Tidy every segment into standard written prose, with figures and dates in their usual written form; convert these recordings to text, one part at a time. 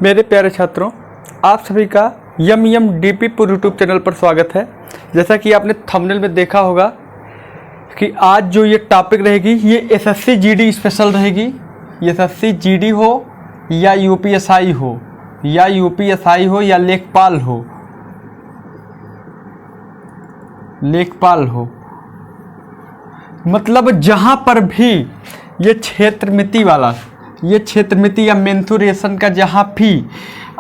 मेरे प्यारे छात्रों, आप सभी का यम डीपी पर यूट्यूब चैनल पर स्वागत है। जैसा कि आपने थंबनेल में देखा होगा कि आज जो ये टॉपिक रहेगी ये एसएससी जीडी स्पेशल रहेगी। एसएससी जीडी हो या यूपीएसआई हो या लेखपाल हो, मतलब जहाँ पर भी ये क्षेत्रमिति या मेंसुरेशन का जहाँ भी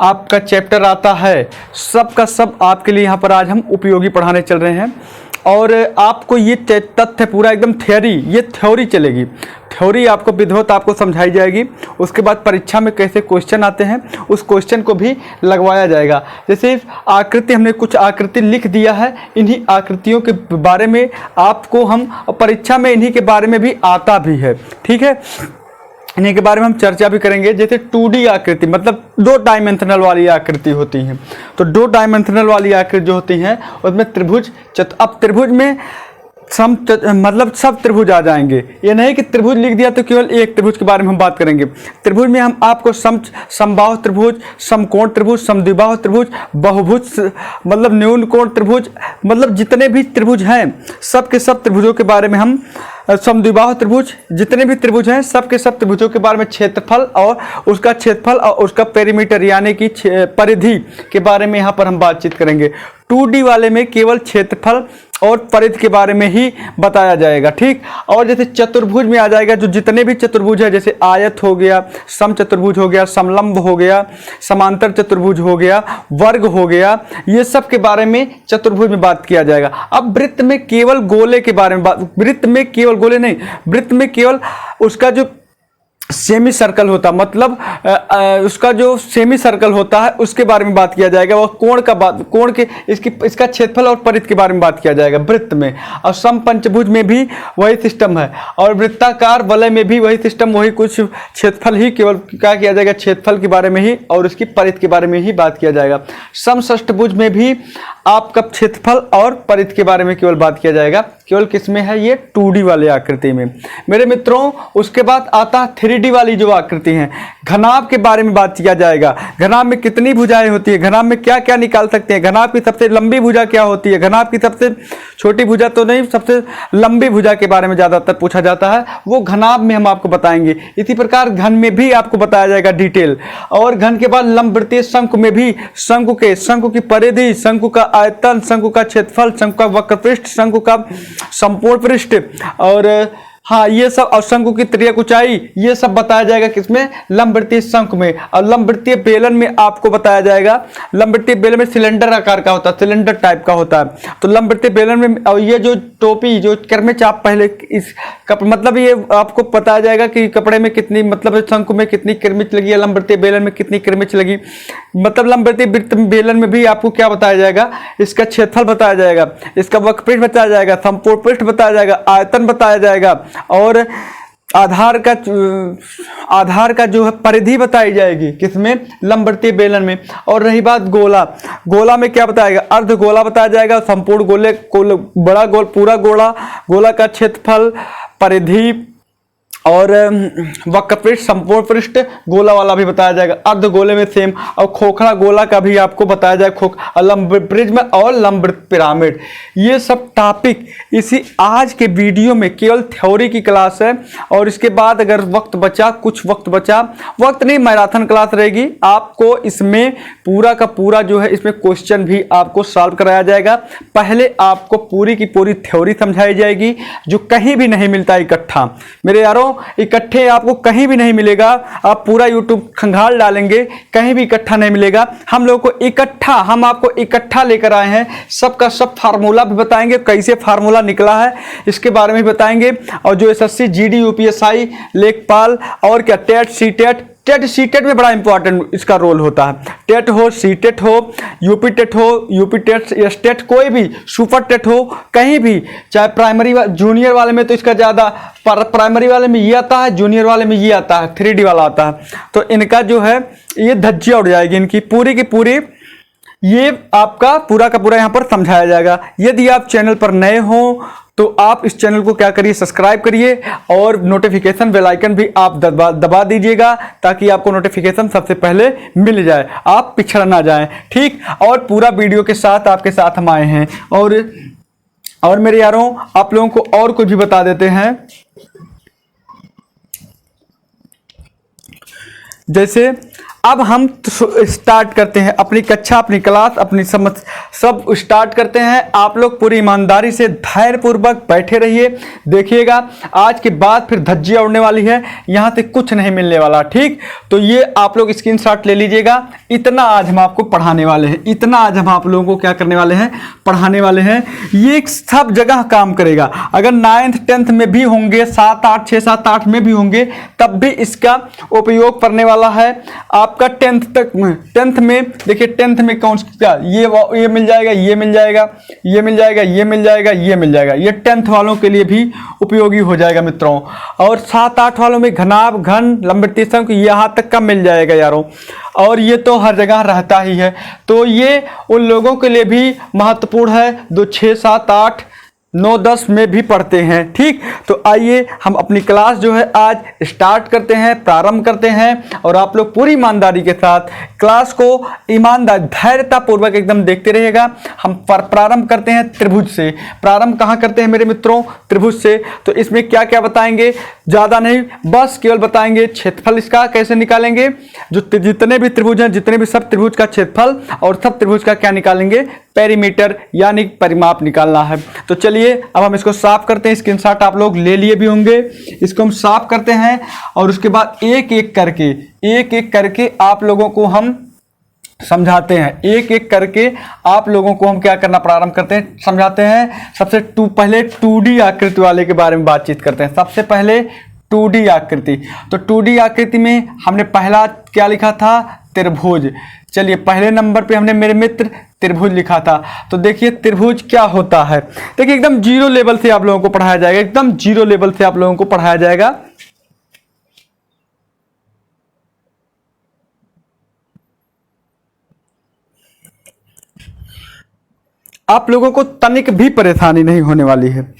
आपका चैप्टर आता है, सब का सब आपके लिए यहाँ पर आज हम उपयोगी पढ़ाने चल रहे हैं। और आपको ये तथ्य पूरा एकदम थ्योरी चलेगी। थ्योरी आपको विधिवत आपको समझाई जाएगी। उसके बाद परीक्षा में कैसे क्वेश्चन आते हैं उस क्वेश्चन को भी लगवाया जाएगा। जैसे आकृति, हमने कुछ आकृति लिख दिया है, इन्हीं आकृतियों के बारे में आपको हम परीक्षा में इन्हीं के बारे में भी आता भी है। ठीक है, इन्हीं के बारे में हम चर्चा भी करेंगे। जैसे 2D आकृति, मतलब 2 डायमेंशनल वाली आकृति होती हैं। तो 2 डायमेंशनल वाली आकृति जो होती हैं उसमें त्रिभुज अब त्रिभुज में मतलब सब त्रिभुज आ जाएंगे। ये नहीं कि त्रिभुज लिख दिया तो केवल एक त्रिभुज के बारे में हम बात करेंगे। त्रिभुज में हम आपको समबाहु त्रिभुज, समकोण त्रिभुज, समद्विबाहु त्रिभुज, बहुभुज मतलब न्यून कोण त्रिभुज, मतलब जितने भी त्रिभुज हैं सब के सब त्रिभुजों के बारे में हम, समद्विबाहु त्रिभुज जितने भी त्रिभुज हैं सब के सब त्रिभुजों के बारे में क्षेत्रफल और उसका पेरीमीटर यानी कि परिधि के बारे में यहाँ पर हम बातचीत करेंगे। 2D वाले में केवल क्षेत्रफल और परिधि के बारे में ही बताया जाएगा। ठीक, और जैसे चतुर्भुज में आ जाएगा, जो जितने भी चतुर्भुज है, जैसे आयत हो गया, समचतुर्भुज हो गया, समलंब हो गया, समांतर चतुर्भुज हो गया, वर्ग हो गया, ये सब के बारे में चतुर्भुज में बात किया जाएगा। अब वृत्त में केवल गोले के बारे में वृत्त में केवल उसका जो सेमी सर्कल होता, मतलब उसका जो सेमी सर्कल होता है उसके बारे में बात किया जाएगा। और कोण के इसका क्षेत्रफल और परिधि के बारे में बात किया जाएगा वृत्त में। और समपंचभुज में भी वही सिस्टम है, और वृत्ताकार वलय में भी वही सिस्टम, वही कुछ क्षेत्रफल ही केवल क्या किया जाएगा, क्षेत्रफल के बारे में ही और उसकी परिधि के बारे में ही बात किया जाएगा। समषष्ठभुज में भी आपका क्षेत्रफल और परिधि के बारे में केवल बात किया जाएगा। केवल किसमें है, ये 2D वाले आकृति में मेरे मित्रों। उसके बाद आता है 3D वाली जो आकृति है, घनाभ के बारे में बात किया जाएगा। घनाभ में कितनी भुजाएं होती है, घनाभ में क्या क्या निकाल सकते हैं, घनाभ की सबसे लंबी भुजा क्या होती है, घनाभ की सबसे छोटी भुजा तो नहीं, सबसे लंबी भुजा के बारे में ज्यादातर पूछा जाता है, वो घनाभ में हम आपको बताएंगे। इसी प्रकार घन में भी आपको बताया जाएगा डिटेल। और घन के बाद लंबवृत्तीय शंकु में भी शंकु की परिधि, शंकु का आयतन, शंकु का क्षेत्रफल, शंकु का वक्र पृष्ठ, शंकु का संपूर्ण पृष्ठ, और हाँ ये सब, और शंकु की तिर्यक ऊंचाई, ये सब बताया जाएगा किसमें, लंबवृत्तीय शंकु में। और लंबवृत्तीय बेलन में आपको बताया जाएगा, लंबवृत्तीय बेलन में सिलेंडर आकार का होता है, सिलेंडर टाइप का होता है। तो लंबवृत्तीय बेलन में, और ये जो टोपी जो कर्मिच आप पहले इस मतलब ये आपको बताया जाएगा कि कपड़े में कितनी, मतलब शंकु में कितनी किरमिच लगी है, लंबवृत्तीय बेलन में कितनी किरमिच लगी। मतलब लंबवृत्तीय बेलन में भी आपको क्या बताया जाएगा, इसका क्षेत्रफल बताया जाएगा, इसका वक्रपृष्ठ बताया जाएगा, संपूर्ण पृष्ठ बताया जाएगा, आयतन बताया जाएगा, और आधार का जो है परिधि बताई जाएगी किसमें, लंबवृत्तीय बेलन में। और रही बात गोला में क्या बताएगा, अर्ध गोला बताया जाएगा, संपूर्ण बड़ा गोल, पूरा गोला का क्षेत्रफल, परिधि और वक्रपृष्ठ, संपूर्ण पृष्ठ, गोला वाला भी बताया जाएगा। अर्ध गोले में सेम, और खोखला गोला का भी आपको बताया जाएगा, लंब प्रिज्म और लंब पिरामिड। ये सब टॉपिक इसी आज के वीडियो में केवल थ्योरी की क्लास है। और इसके बाद अगर कुछ वक्त बचा, वक्त नहीं, मैराथन क्लास रहेगी। आपको इसमें पूरा का पूरा जो है इसमें क्वेश्चन भी आपको सॉल्व कराया जाएगा। पहले आपको पूरी की पूरी थ्योरी समझाई जाएगी, जो कहीं भी नहीं मिलता इकट्ठा। मेरे यारों, इकट्ठे आपको कहीं भी नहीं मिलेगा। आप पूरा यूट्यूब खंगाल डालेंगे, कहीं भी इकट्ठा नहीं मिलेगा। हम आपको इकट्ठा लेकर आए हैं। सबका सब फार्मूला भी बताएंगे, कैसे फार्मूला निकला है इसके बारे में बताएंगे। और जो एसएससी जीडी यूपीएसआई लेखपाल और क्या टेट सीटेट में बड़ा इंपॉर्टेंट इसका रोल होता है। टेट हो, सीटेट हो, यूपी टेट, स्टेट, कोई भी सुपर टेट हो, कहीं भी, चाहे प्राइमरी जूनियर वाले में तो इसका ज़्यादा, प्राइमरी वाले में ये आता है, जूनियर वाले में ये आता है, 3D वाला आता है। तो इनका जो है ये धज्जियाँ उड़ जाएगी इनकी पूरी की पूरी। ये आपका पूरा का पूरा यहाँ पर समझाया जाएगा। यदि आप चैनल पर नए हो तो आप इस चैनल को क्या करिए, सब्सक्राइब करिए और नोटिफिकेशन बेल आइकन भी आप दबा दीजिएगा ताकि आपको नोटिफिकेशन सबसे पहले मिल जाए, आप पिछड़ ना जाएं। ठीक, और पूरा वीडियो के साथ आपके साथ हम आए हैं। और मेरे यारों, आप लोगों को और कुछ भी बता देते हैं। जैसे अब हम स्टार्ट करते हैं अपनी कक्षा, अपनी क्लास, अपनी समझ सब स्टार्ट करते हैं। आप लोग पूरी ईमानदारी से धैर्यपूर्वक बैठे रहिए, देखिएगा आज के बाद फिर धज्जियां उड़ने वाली है, यहाँ से कुछ नहीं मिलने वाला। ठीक, तो ये आप लोग स्क्रीनशॉट ले लीजिएगा। इतना आज हम आपको पढ़ाने वाले हैं, इतना आज हम आप लोगों को क्या करने वाले हैं, पढ़ाने वाले हैं। ये सब जगह काम करेगा। अगर 9th 10th में भी होंगे, 7 8 6 7 8 में भी होंगे, तब भी इसका उपयोग करने वाला है। आपका 10th तक में, 10th में देखिए 10th में कौन सा, ये मिल जाएगा, ये मिल जाएगा, ये मिल जाएगा, ये मिल जाएगा, ये मिल जाएगा। ये 10th वालों के लिए भी उपयोगी हो जाएगा मित्रों। और 7 8 वालों में घनाभ, घन, लंबे तीसरा यहाँ तक का मिल जाएगा यारों। और ये तो हर जगह रहता ही है, तो ये उन लोगों के लिए भी महत्वपूर्ण है जो 6 7 8 9 10 में भी पढ़ते हैं। ठीक, तो आइए हम अपनी क्लास जो है आज स्टार्ट करते हैं, प्रारंभ करते हैं। और आप लोग पूरी ईमानदारी के साथ क्लास को ईमानदार धैर्यता पूर्वक एकदम देखते रहिएगा। हम प्रारंभ करते हैं त्रिभुज से। प्रारंभ कहाँ करते हैं मेरे मित्रों, त्रिभुज से। तो इसमें क्या क्या बताएंगे, ज़्यादा नहीं, बस केवल बताएंगे क्षेत्रफल इसका कैसे निकालेंगे, जो जितने भी त्रिभुज हैं, जितने भी सब त्रिभुज का क्षेत्रफल, और सब त्रिभुज का क्या निकालेंगे, पेरीमीटर यानी परिमाप निकालना है। तो चलिए अब हम इसको साफ करते हैं। स्क्रीनशॉट आप लोग ले लिए भी होंगे। इसको हम साफ करते हैं और उसके बाद एक एक करके आप लोगों को हम समझाते हैं। एक एक करके आप लोगों को हम क्या करना प्रारंभ करते हैं, समझाते हैं। सबसे पहले 2D आकृति वाले के बारे में बातचीत करते हैं। सबसे पहले 2D आकृति। तो 2D आकृति में हमने पहला क्या लिखा था, त्रिभुज। चलिए पहले नंबर पे हमने मेरे मित्र त्रिभुज लिखा था। तो देखिए त्रिभुज क्या होता है, देखिए एकदम जीरो लेवल से आप लोगों को पढ़ाया जाएगा, एकदम जीरो लेवल से आप लोगों को पढ़ाया जाएगा। आप लोगों को तनिक भी परेशानी नहीं होने वाली है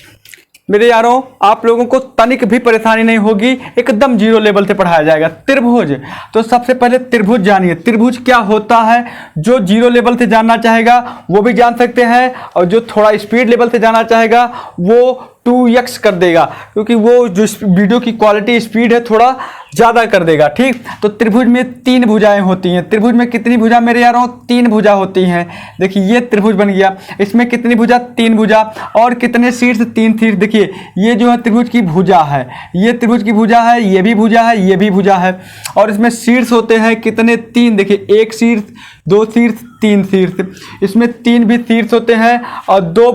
मेरे यारों, आप लोगों को तनिक भी परेशानी नहीं होगी, एकदम जीरो लेवल से पढ़ाया जाएगा। त्रिभुज, तो सबसे पहले त्रिभुज जानिए, त्रिभुज क्या होता है। जो जीरो लेवल से जानना चाहेगा वो भी जान सकते हैं, और जो थोड़ा स्पीड लेवल से जानना चाहेगा वो 2x कर देगा, क्योंकि वो जो वीडियो की क्वालिटी स्पीड है थोड़ा ज़्यादा कर देगा। ठीक, तो त्रिभुज में 3 भुजाएं होती हैं। त्रिभुज में कितनी भुजा मेरे यारों, 3 भुजा होती हैं। देखिए ये त्रिभुज बन गया, इसमें कितनी भुजा, 3 भुजा, और कितने शीर्ष, 3 शीर्ष। देखिए ये जो है त्रिभुज की भुजा है, ये त्रिभुज की भुजा है, ये भी भुजा है, ये भी भुजा है। और इसमें शीर्ष होते हैं कितने, 3। देखिए 1 शीर्ष, 2 शीर्ष, 3 शीर्ष। इसमें 3 भी शीर्ष होते हैं, और दो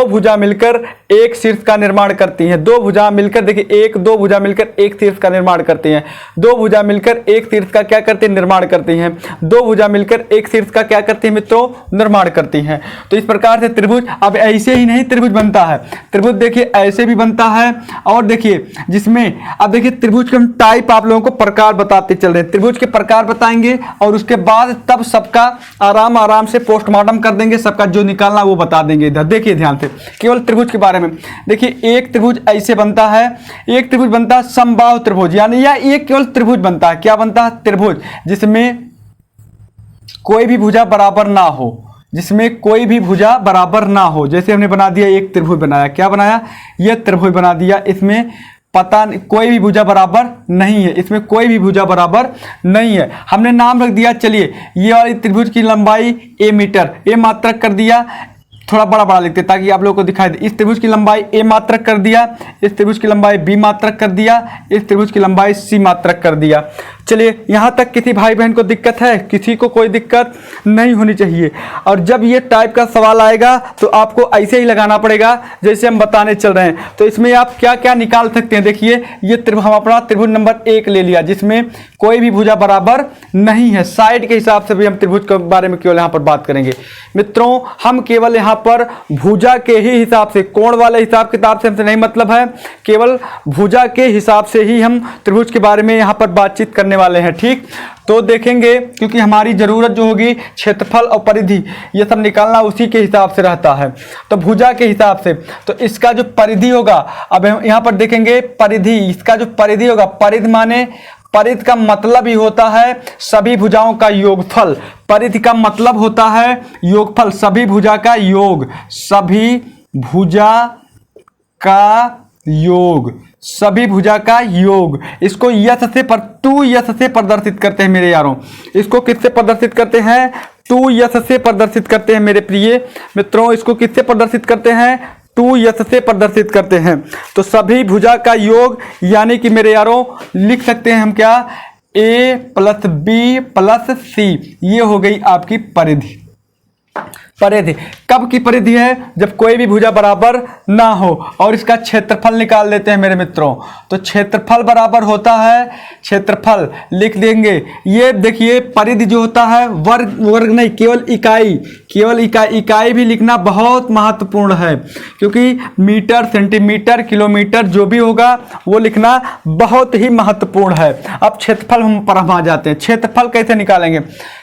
भुजा मिलकर एक शीर्ष का निर्माण करती हैं। 2 भुजा मिलकर, देखिए 2 भुजा मिलकर एक शीर्ष का निर्माण करती हैं। 2 भुजा मिलकर एक शीर्ष का क्या करती हैं, निर्माण करती हैं। 2 भुजा मिलकर एक शीर्ष का क्या करती हैं मित्रों, निर्माण करती हैं। तो इस प्रकार से त्रिभुज, अब ऐसे ही नहीं त्रिभुज बनता है, त्रिभुज देखिए ऐसे भी बनता है। और देखिए जिसमें, अब देखिए त्रिभुज के हम टाइप आप लोगों को प्रकार बताते चल रहे हैं। त्रिभुज के प्रकार बताएंगे और उसके बाद तब सबका आराम से पोस्टमार्टम कर देंगे, सबका जो निकालना वो बता देंगे। इधर देखिए ध्यान से, केवल त्रिभुज के बारे में देखिए। एक त्रिभुज ऐसे बनता है, एक त्रिभुज बनता है समबाहु त्रिभुज, यानी या एक केवल त्रिभुज बनता है। क्या बनता है, त्रिभुज, जिसमें कोई भी भुजा बराबर ना हो, जिसमें कोई भी भुजा बराबर ना हो। जैसे हमने बना दिया एक त्रिभुज बनाया, क्या बनाया, यह त्रिभुज बना दिया। इसमें पता नहीं, कोई भी भुजा बराबर नहीं है, इसमें कोई भी भुजा बराबर नहीं है। हमने नाम रख दिया, चलिए ये वाली त्रिभुज की लंबाई a मीटर, a मात्रक कर दिया, थोड़ा बड़ा लिखते ताकि आप लोगों को दिखाई दे। इस त्रिभुज की लंबाई a मात्रक कर दिया, इस त्रिभुज की लंबाई b मात्रक कर दिया, इस त्रिभुज की लंबाई c मात्रक कर दिया। चलिए यहाँ तक किसी भाई बहन को दिक्कत है, किसी को कोई दिक्कत नहीं होनी चाहिए। और जब ये टाइप का सवाल आएगा तो आपको ऐसे ही लगाना पड़ेगा जैसे हम बताने चल रहे हैं। तो इसमें आप क्या क्या निकाल सकते हैं, देखिए ये हम अपना त्रिभुज नंबर 1 ले लिया, जिसमें कोई भी भुजा बराबर नहीं है। साइड के हिसाब से भी हम त्रिभुज के बारे में केवल यहाँ पर बात करेंगे मित्रों। हम केवल यहाँ पर भुजा के ही हिसाब से, कोण वाले हिसाब किताब से हमसे नहीं मतलब है, केवल भुजा के हिसाब से ही हम त्रिभुज के बारे में यहाँ पर बातचीत करने वाले हैं। ठीक, तो देखेंगे क्योंकि हमारी ज़रूरत जो होगी क्षेत्रफल और परिधि ये सब निकालना उसी के हिसाब से रहता है, तो भुजा के हिसाब से। तो इसका जो परिधि होगा, अब हम यहाँ पर देखेंगे परिधि, इसका जो परिधि होगा, परिधि माने परिधि का मतलब ही होता है सभी भुजाओं का योगफल। परिधि का मतलब होता है योगफल, सभी भुजा का योग, सभी भुजा का योग, सभी भुजा का योग। इसको यश से पर 2 से प्रदर्शित करते हैं मेरे यारों। इसको किससे प्रदर्शित करते हैं? 2 से प्रदर्शित करते हैं मेरे प्रिय मित्रों। इसको किससे प्रदर्शित करते हैं? 2 से प्रदर्शित करते हैं। तो सभी भुजा का योग यानी कि मेरे यारों लिख सकते हैं हम क्या? A + B + C, ये हो गई आपकी परिधि। परिधि कब की परिधि है? जब कोई भी भुजा बराबर ना हो। और इसका क्षेत्रफल निकाल लेते हैं मेरे मित्रों। तो क्षेत्रफल बराबर होता है, क्षेत्रफल लिख देंगे। ये देखिए परिधि जो होता है वर्ग नहीं, केवल इकाई, केवल इकाई भी लिखना बहुत महत्वपूर्ण है, क्योंकि मीटर, सेंटीमीटर, किलोमीटर जो भी होगा वो लिखना बहुत ही महत्वपूर्ण है। अब क्षेत्रफल पर हम आ जाते हैं। क्षेत्रफल कैसे निकालेंगे?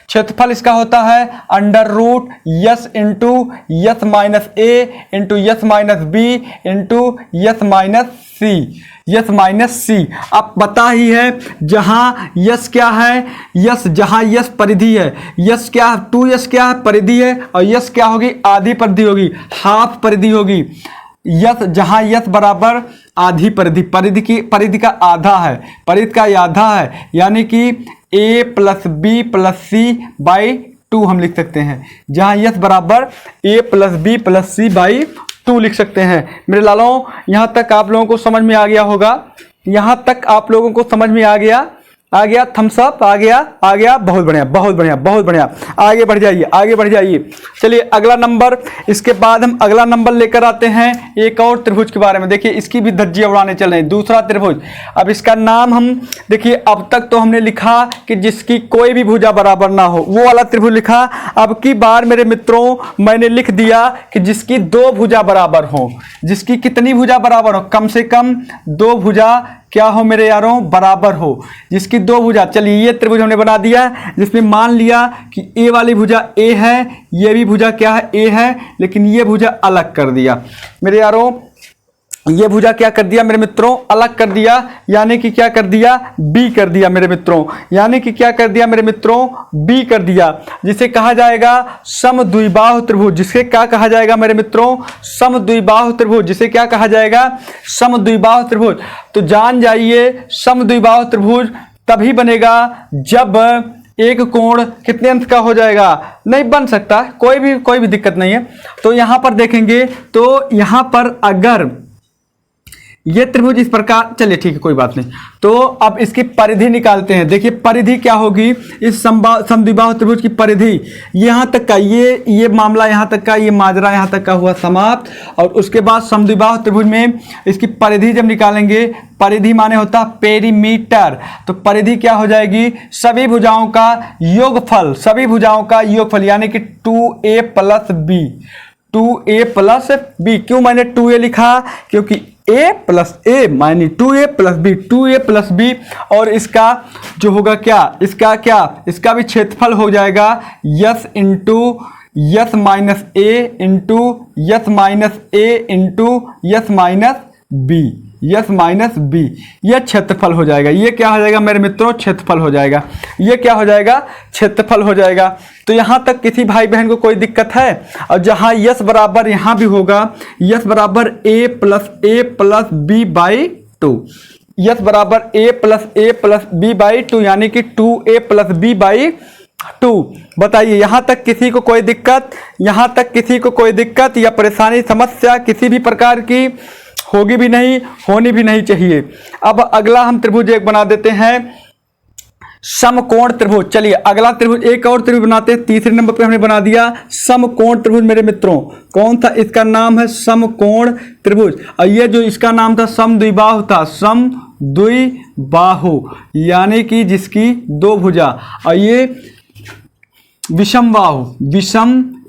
क्षेत्रफल इसका होता है √ s into s minus a into s minus b into s minus c, s minus c. अब पता ही है जहां यस क्या है, यस जहां यस परिधि है, यस क्या 2s क्या है? परिधि है। और यस क्या होगी? आधी परिधि होगी, हाफ परिधि होगी। यस जहां यस बराबर आधी परिधि, परिधि का आधा है, परिधि का आधा है, यानी कि A + B + C/2 हम लिख सकते हैं। जहां यस बराबर A + B + C/2 लिख सकते हैं। मेरे लालों यहां तक आप लोगों को समझ में आ गया होगा, यहां तक आप लोगों को समझ में आ गया, थम्स अप आ गया, बहुत बढ़िया, बहुत बढ़िया, बहुत बढ़िया। आगे बढ़ जाइए, आगे बढ़ जाइए। चलिए अगला नंबर, इसके बाद हम अगला नंबर लेकर आते हैं एक और त्रिभुज के बारे में। देखिए इसकी भी धज्जियां उड़ाने चल रहे हैं, दूसरा त्रिभुज। अब इसका नाम हम देखिए, अब तक तो हमने लिखा कि जिसकी कोई भी भुजा बराबर ना हो, वो वाला त्रिभुज लिखा। अब की बार मेरे मित्रों मैंने लिख दिया कि जिसकी 2 भुजा बराबर हो। जिसकी कितनी भुजा बराबर हो? कम से कम 2 भुजा क्या हो मेरे यारों? बराबर हो। जिसकी 2 भुजा, चलिए ये त्रिभुज हमने बना दिया, जिसमें मान लिया कि ए वाली भुजा ए है, ये भी भुजा क्या है? ए है, लेकिन ये भुजा अलग कर दिया मेरे यारों। ये भुजा क्या कर दिया मेरे मित्रों? अलग कर दिया, यानी कि क्या कर दिया? बी कर दिया मेरे मित्रों। यानी कि क्या कर दिया मेरे मित्रों? बी कर दिया, जिसे कहा जाएगा समद्विबाहु त्रिभुज। जिसे क्या कहा जाएगा मेरे मित्रों? समद्विबाहु त्रिभुज। जिसे क्या कहा जाएगा? समद्विबाहु त्रिभुज। तो जान जाइए समद्विबाहु त्रिभुज तभी बनेगा जब एक कोण कितने अंश का हो जाएगा? नहीं बन सकता, कोई भी दिक्कत नहीं है। तो यहां पर देखेंगे, तो यहां पर अगर ये त्रिभुज इस प्रकार, चलिए ठीक है कोई बात नहीं। तो अब इसकी परिधि निकालते हैं। देखिए परिधि क्या होगी इस समद्विबाहु त्रिभुज की परिधि? यहां तक का ये मामला, यहां तक का ये माजरा यहां तक का हुआ समाप्त। और उसके बाद समद्विबाहु त्रिभुज में इसकी परिधि जब निकालेंगे, परिधि माने होता है पेरीमीटर। तो परिधि क्या हो जाएगी? सभी भुजाओं का योगफल, सभी भुजाओं का योगफल, यानी कि 2a + b, 2a + b। क्यों मैंने 2a लिखा? क्योंकि a + a मानी 2a + b, 2a + b। और इसका जो होगा क्या? इसका भी क्षेत्रफल हो जाएगा s into s minus a into s minus a into s minus b, s minus b. यह क्षेत्रफल हो जाएगा। ये क्या हो जाएगा मेरे मित्रों? क्षेत्रफल हो जाएगा। ये क्या हो जाएगा? क्षेत्रफल हो जाएगा। तो यहाँ तक किसी भाई बहन को कोई दिक्कत है? और जहाँ यस बराबर यहाँ भी होगा, यस बराबर a + b/2, यस बराबर a + b/2, यानी कि 2a + b/2। बताइए यहाँ तक किसी को कोई दिक्कत? यहाँ तक किसी को कोई दिक्कत या परेशानी, समस्या किसी भी प्रकार की होगी भी नहीं, होनी भी नहीं चाहिए। अब अगला हम त्रिभुज एक बना देते हैं, समकोण त्रिभुज। चलिए अगला त्रिभुज, एक और त्रिभुज बनाते हैं। तीसरे नंबर पे हमने बना दिया समकोण त्रिभुज मेरे मित्रों। कौन था? इसका नाम है समकोण त्रिभुज। और ये जो इसका नाम था समद्विबाहु था, समद्विबाहु, यानी कि जिसकी 2 भुजा। और ये विषमबाहु,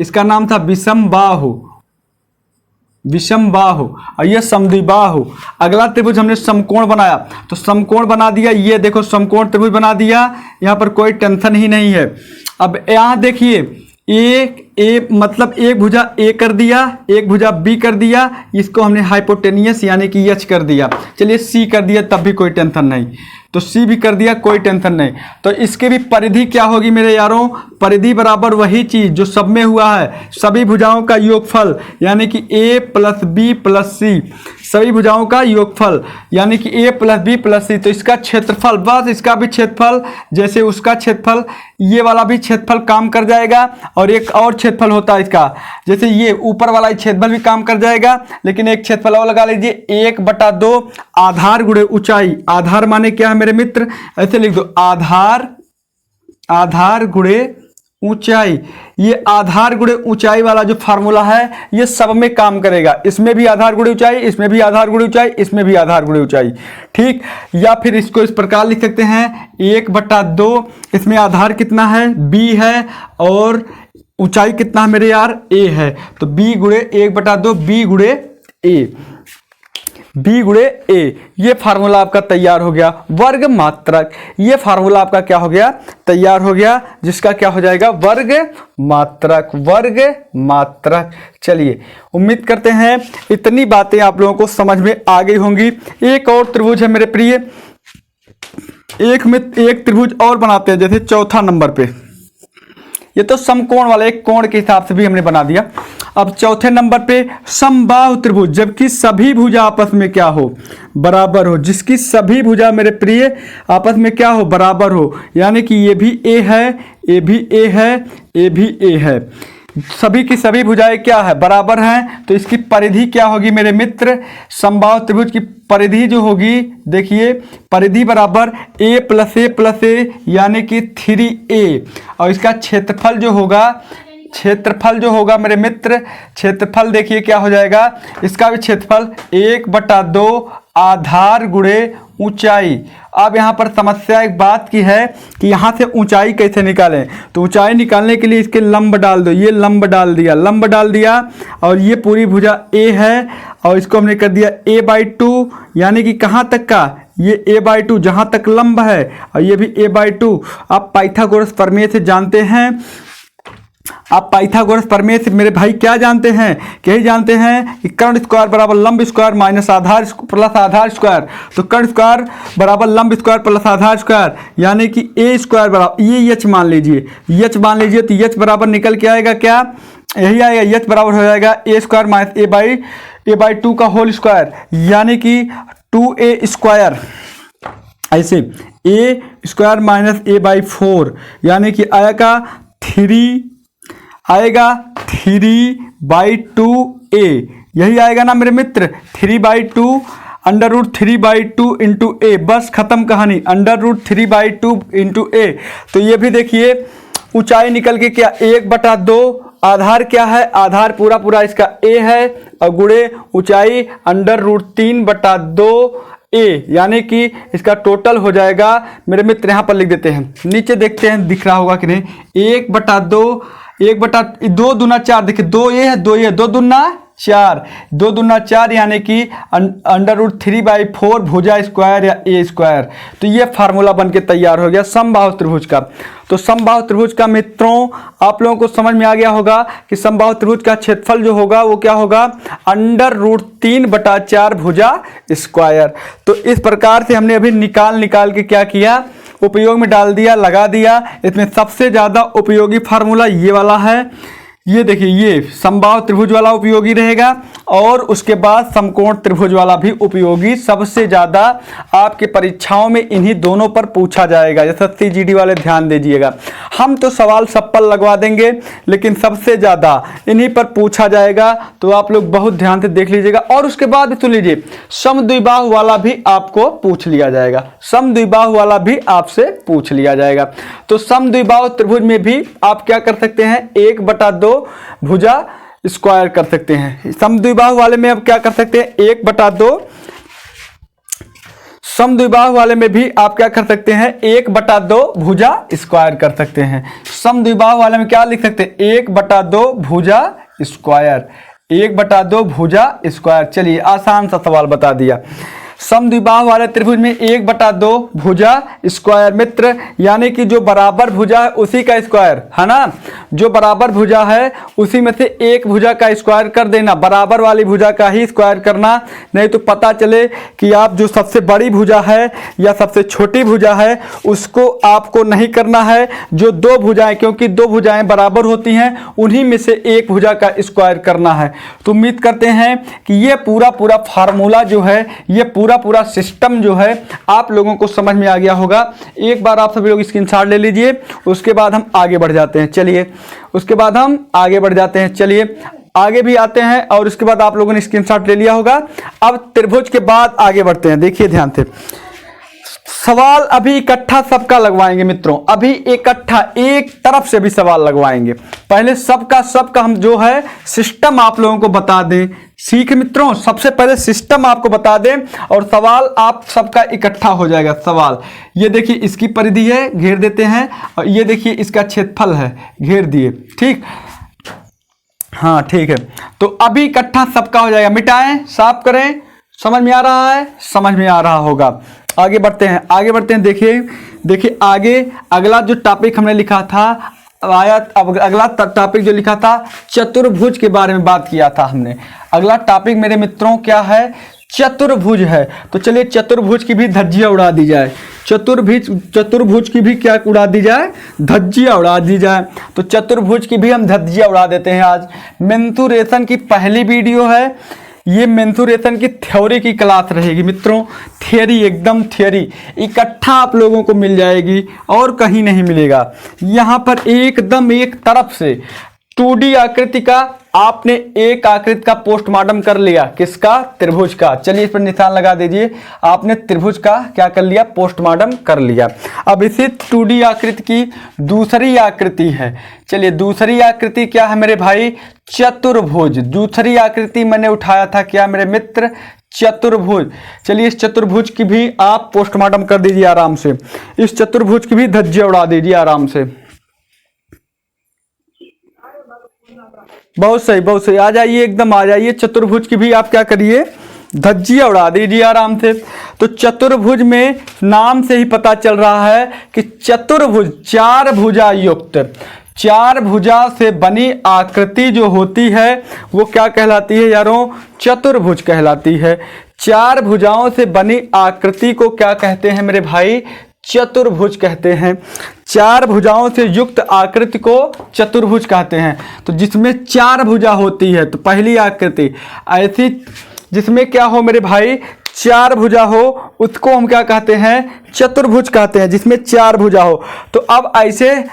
इसका नाम था विषमबाहु, विषमबाहु और ये समद्विबाहु। अगला त्रिभुज हमने समकोण बनाया, तो समकोण बना दिया, ये देखो समकोण त्रिभुज बना दिया, यहाँ पर कोई टेंशन ही नहीं है। अब यहाँ देखिए ए मतलब एक भुजा ए कर दिया, एक भुजा बी कर दिया, इसको हमने हाइपोटेनियस यानी कि एच कर दिया। चलिए सी कर दिया तब भी कोई टेंशन नहीं, तो सी भी कर दिया, कोई टेंशन नहीं। तो इसके भी परिधि क्या होगी मेरे यारों, परिधि बराबर वही चीज जो सब में हुआ है, सभी भुजाओं का योगफल यानी कि ए प्लस बी प्लस सी, सभी भुजाओं का योगफल यानी कि ए प्लस बी प्लस सी। तो इसका क्षेत्रफल, बस इसका भी क्षेत्रफल जैसे उसका क्षेत्रफल, ये वाला भी क्षेत्रफल काम कर जाएगा। और एक और क्षेत्रफल होता है इसका, जैसे ये ऊपर वाला क्षेत्रफल भी काम कर जाएगा, लेकिन एक क्षेत्रफल और लगा लीजिए, 1/2 आधार गुणे ऊंचाई। आधार माने क्या है मेरे मित्र, ऐसे लिख दो, आधार गुणे ऊंचाई। ये आधार गुणे ऊंचाई वाला जो फार्मूला है ये सब में काम करेगा, इसमें भी आधार गुणे ऊंचाई, इसमें भी आधार गुणे ऊंचाई, इसमें भी आधार गुणे ऊंचाई, ठीक। या फिर इसको इस प्रकार लिख सकते हैं, 1/2, इसमें आधार कितना है, बी है, और ऊंचाई कितना है मेरे यार, ए है, तो बी गुणे 1/2 बी गुणे ए, बी गुणे ए। ये फार्मूला आपका तैयार हो गया। वर्ग मात्रक, ये फार्मूला आपका क्या हो गया, तैयार हो गया, जिसका क्या हो जाएगा, वर्ग मात्रक, वर्ग मात्रक। चलिए उम्मीद करते हैं इतनी बातें आप लोगों को समझ में आ गई होंगी। एक और त्रिभुज है मेरे प्रिय, एक त्रिभुज और बनाते हैं, जैसे चौथा नंबर पे, ये तो समकोण वाला एक कोण के हिसाब से भी हमने बना दिया। अब चौथे नंबर पे समबाहु त्रिभुज, जबकि सभी भुजा आपस में क्या हो, बराबर हो, जिसकी सभी भुजा मेरे प्रिय आपस में क्या हो, बराबर हो, यानी कि ये भी ए है, ये भी ए है, ये भी ए है, सभी की सभी भुजाएं क्या है, बराबर हैं। तो इसकी परिधि क्या होगी मेरे मित्र, समबाहु त्रिभुज की परिधि जो होगी, देखिए परिधि बराबर a प्लस ए यानी कि 3a, और इसका क्षेत्रफल जो होगा मेरे मित्र, क्षेत्रफल देखिए क्या हो जाएगा, इसका भी क्षेत्रफल 1/2 आधार गुणे ऊंचाई। अब यहाँ पर समस्या एक बात की है कि यहाँ से ऊंचाई कैसे निकालें, तो ऊंचाई निकालने के लिए इसके लंब डाल दो, ये लंब डाल दिया, और ये पूरी भुजा ए है, और इसको हमने कर दिया a/2, यानी कि कहाँ तक का, ये a/2 जहाँ तक लंब है, और ये भी a/2। आप पाइथागोरस प्रमेय से जानते हैं, आप पाइथागोरस प्रमेय से मेरे भाई क्या जानते हैं, यही जानते हैं कि कर्ण स्क्वायर बराबर लंब स्क्वायर माइनस आधार प्लस आधार स्क्वायर। तो कर्ण स्क्वायर बराबर लंब स्क्वायर प्लस आधार स्क्वायर, यानी कि ए स्क्वायर बराबर, ये एच मान लीजिए, तो एच बराबर निकल के आएगा क्या, यही आएगा, एच बराबर हो जाएगा a स्क्वायर माइनस a/2 का होल स्क्वायर, यानी कि 2a स्क्वायर, ऐसे a स्क्वायर माइनस a/4, यानी कि आएगा 3/2a, यही आएगा ना मेरे मित्र, 3/2 √3/2 इंटू ए, बस खत्म कहानी, √3/2 इंटू ए। तो ये भी देखिए ऊंचाई निकल के क्या, 1/2, आधार क्या है, आधार पूरा इसका ए है, और गुणे ऊंचाई √3/2 ए, यानी कि इसका टोटल हो जाएगा मेरे मित्र, यहाँ पर लिख देते हैं, नीचे देखते हैं दिख रहा होगा कि नहीं, 1/2 2 दूना 4, देखिए 2 ये है, 2 ये, 2 दूना 4, यानी कि √3/4 भुजा स्क्वायर या ए स्क्वायर। तो ये फार्मूला बन के तैयार हो गया समबाहु त्रिभुज का। तो समबाहु त्रिभुज का मित्रों आप लोगों को समझ में आ गया होगा कि समबाहु त्रिभुज का क्षेत्रफल जो होगा वो क्या होगा, √3/4 भुजा स्क्वायर। तो इस प्रकार से हमने अभी निकाल के क्या किया, उपयोग में डाल दिया, लगा दिया। इसमें सबसे ज़्यादा उपयोगी फार्मूला ये वाला है, ये देखिए, ये समबाहु त्रिभुज वाला उपयोगी रहेगा, और उसके बाद समकोण त्रिभुज वाला भी उपयोगी। सबसे ज़्यादा आपके परीक्षाओं में इन्हीं दोनों पर पूछा जाएगा, SSC GD वाले ध्यान दीजिएगा। हम तो सवाल सब पर लगवा देंगे, लेकिन सबसे ज़्यादा इन्हीं पर पूछा जाएगा, तो आप लोग बहुत ध्यान से देख लीजिएगा। और उसके बाद सुन लीजिए, समद्विबाहु वाला भी आपको पूछ लिया जाएगा, समद्विबाहु वाला भी आपसे पूछ लिया जाएगा। तो समद्विबाहु त्रिभुज में भी आप क्या कर सकते हैं, 1/2 भुजा स्क्वायर कर सकते हैं। समद्विबाहु वाले में अब क्या कर सकते हैं, 1/2, समद्विबाहु वाले में भी आप क्या कर सकते हैं, 1/2 भुजा स्क्वायर कर सकते हैं। समद्विबाहु वाले में क्या लिख सकते हैं, 1/2 भुजा स्क्वायर, 1/2 भुजा स्क्वायर। चलिए आसान सा सवाल बता दिया। समद्विबाहु वाले त्रिभुज में 1/2 भुजा स्क्वायर मित्र, यानी कि जो बराबर भुजा है उसी का स्क्वायर है ना, जो बराबर भुजा है उसी में से एक भुजा का स्क्वायर कर देना, बराबर वाली भुजा का ही स्क्वायर करना, नहीं तो पता चले कि आप जो सबसे बड़ी भुजा है या सबसे छोटी भुजा है उसको आपको नहीं करना है, जो दो भुजाएं, क्योंकि दो भुजाएं बराबर होती हैं उन्हीं में से एक भुजा का स्क्वायर करना है। तो उम्मीद करते हैं कि ये पूरा फार्मूला जो है, ये पूरा सिस्टम जो है आप लोगों को समझ में आ गया होगा। एक बार आप सभी लोग स्क्रीनशॉट ले लीजिए, उसके बाद हम आगे बढ़ जाते हैं। चलिए उसके बाद हम आगे बढ़ जाते हैं। चलिए आगे भी आते हैं और उसके बाद आप लोगों ने स्क्रीनशॉट ले लिया होगा। अब त्रिभुज के बाद आगे बढ़ते हैं। देखिए ध्यान से, सवाल अभी इकट्ठा सबका लगवाएंगे मित्रों, अभी इकट्ठा एक तरफ से भी सवाल लगवाएंगे। पहले सबका हम जो है सिस्टम आप लोगों को बता दें। सीख मित्रों, सबसे पहले सिस्टम आपको बता दें और सवाल आप सबका इकट्ठा हो जाएगा। सवाल ये देखिए, इसकी परिधि है, घेर देते हैं, और ये देखिए इसका क्षेत्रफल है, घेर दिए। ठीक, हाँ ठीक है। तो अभी इकट्ठा सबका हो जाएगा। मिटाएं, साफ करें। समझ में आ रहा है? समझ में आ रहा होगा। आगे बढ़ते हैं। देखिए आगे अगला जो टॉपिक हमने लिखा था आयत, अब अगला टॉपिक जो लिखा था चतुर्भुज के बारे में बात किया था हमने। अगला टॉपिक मेरे मित्रों क्या है? चतुर्भुज है। तो चलिए चतुर्भुज की भी धज्जियां उड़ा दी जाए। चतुर्भुज की भी क्या उड़ा दी जाए? धज्जियां उड़ा दी जाए। तो चतुर्भुज की भी हम धज्जियां उड़ा देते हैं। आज मेंसुरेशन की पहली वीडियो है। ये मेंसुरेशन की थ्योरी की क्लास रहेगी मित्रों। थियरी, एकदम थियरी इकट्ठा आप लोगों को मिल जाएगी और कहीं नहीं मिलेगा। यहाँ पर एकदम एक तरफ से 2D आकृति का आपने एक आकृति का पोस्टमार्टम कर लिया। किसका? त्रिभुज का। चलिए इस पर निशान लगा दीजिए। आपने त्रिभुज का क्या कर लिया? पोस्टमार्टम कर लिया। अब इसी 2D आकृति की दूसरी आकृति है। चलिए दूसरी आकृति क्या है मेरे भाई? चतुर्भुज। दूसरी आकृति मैंने उठाया था क्या मेरे मित्र? चतुर्भुज। चलिए इस चतुर्भुज की भी आप पोस्टमार्टम कर दीजिए आराम से। इस चतुर्भुज की भी धज्जियां उड़ा दीजिए आराम से। बहुत सही, आ जाइए, एकदम आ जाइए। चतुर्भुज की भी आप क्या करिए? धज्जियां उड़ा दीजिए आराम से। तो चतुर्भुज में नाम से ही पता चल रहा है कि चतुर्भुज चार भुजा युक्त, चार भुजा से बनी आकृति जो होती है वो क्या कहलाती है यारों? चतुर्भुज कहलाती है। चार भुजाओं से बनी आकृति को क्या कहते हैं मेरे भाई? चतुर्भुज कहते हैं। चार भुजाओं से युक्त आकृति को चतुर्भुज कहते हैं। तो जिसमें चार भुजा होती है, तो पहली आकृति ऐसी जिसमें क्या हो मेरे भाई? चार भुजा हो, उसको हम क्या कहते हैं? चतुर्भुज कहते हैं, जिसमें चार भुजा हो। तो अब ऐसे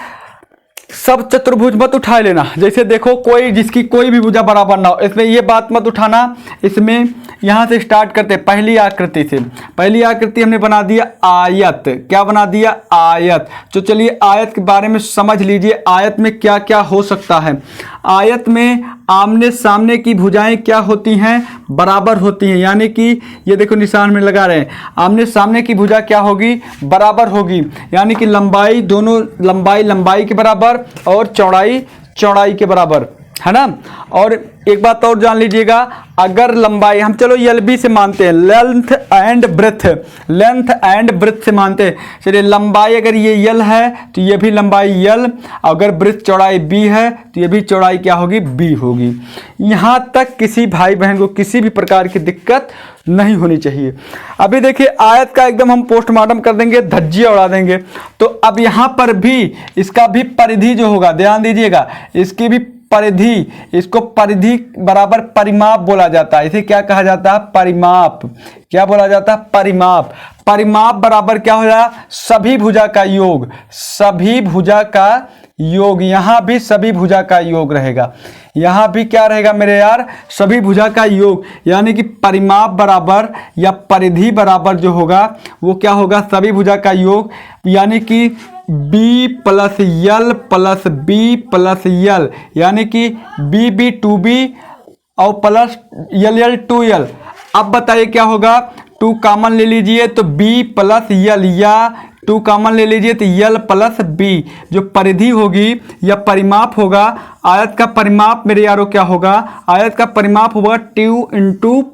सब चतुर्भुज मत उठा लेना। जैसे देखो कोई जिसकी कोई भी भुजा बराबर ना हो, इसमें ये बात मत उठाना। इसमें यहाँ से स्टार्ट करते हैं पहली आकृति से। पहली आकृति हमने बना दिया आयत। क्या बना दिया? आयत। तो चलिए आयत के बारे में समझ लीजिए। आयत में क्या क्या हो सकता है? आयत में आमने सामने की भुजाएं क्या होती हैं? बराबर होती हैं। यानी कि ये देखो निशान में लगा रहे हैं, आमने सामने की भुजा क्या होगी? बराबर होगी। यानी कि लंबाई, दोनों लंबाई के बराबर और चौड़ाई के बराबर, है ना। और एक बात और जान लीजिएगा, अगर लंबाई हम चलो LB से मानते हैं, लेंथ एंड ब्रेथ से मानते हैं। चलिए लंबाई अगर ये L है तो ये भी लंबाई L, अगर ब्रेथ चौड़ाई B है तो ये भी चौड़ाई क्या होगी? B होगी। यहाँ तक किसी भाई बहन को किसी भी प्रकार की दिक्कत नहीं होनी चाहिए। अभी देखिए आयत का एकदम हम पोस्टमार्टम कर देंगे, धज्जियां उड़ा देंगे। तो अब यहाँ पर भी इसका भी परिधि जो होगा, ध्यान दीजिएगा, इसकी भी परिधि, इसको परिधि बराबर परिमाप बोला जाता है। इसे क्या कहा जाता है? परिमाप। क्या बोला जाता है? परिमाप। परिमाप बराबर क्या हो जाएगा? सभी भुजा का योग। सभी भुजा का योग। यहाँ भी सभी भुजा का योग रहेगा। यहाँ भी क्या रहेगा मेरे यार? सभी भुजा का योग। यानी कि परिमाप बराबर या परिधि बराबर जो होगा वो क्या होगा? सभी भुजा का योग। यानी कि B + L + B + L, यानी कि BB 2B और प्लस LL 2L। अब बताइए क्या होगा? 2 कॉमन ले लीजिए तो B + L या 2 कॉमन ले लीजिए तो यल प्लस बी, जो परिधि होगी या परिमाप होगा, आयत का परिमाप मेरे यारों क्या होगा, आयत का परिमाप होगा 2 इंटू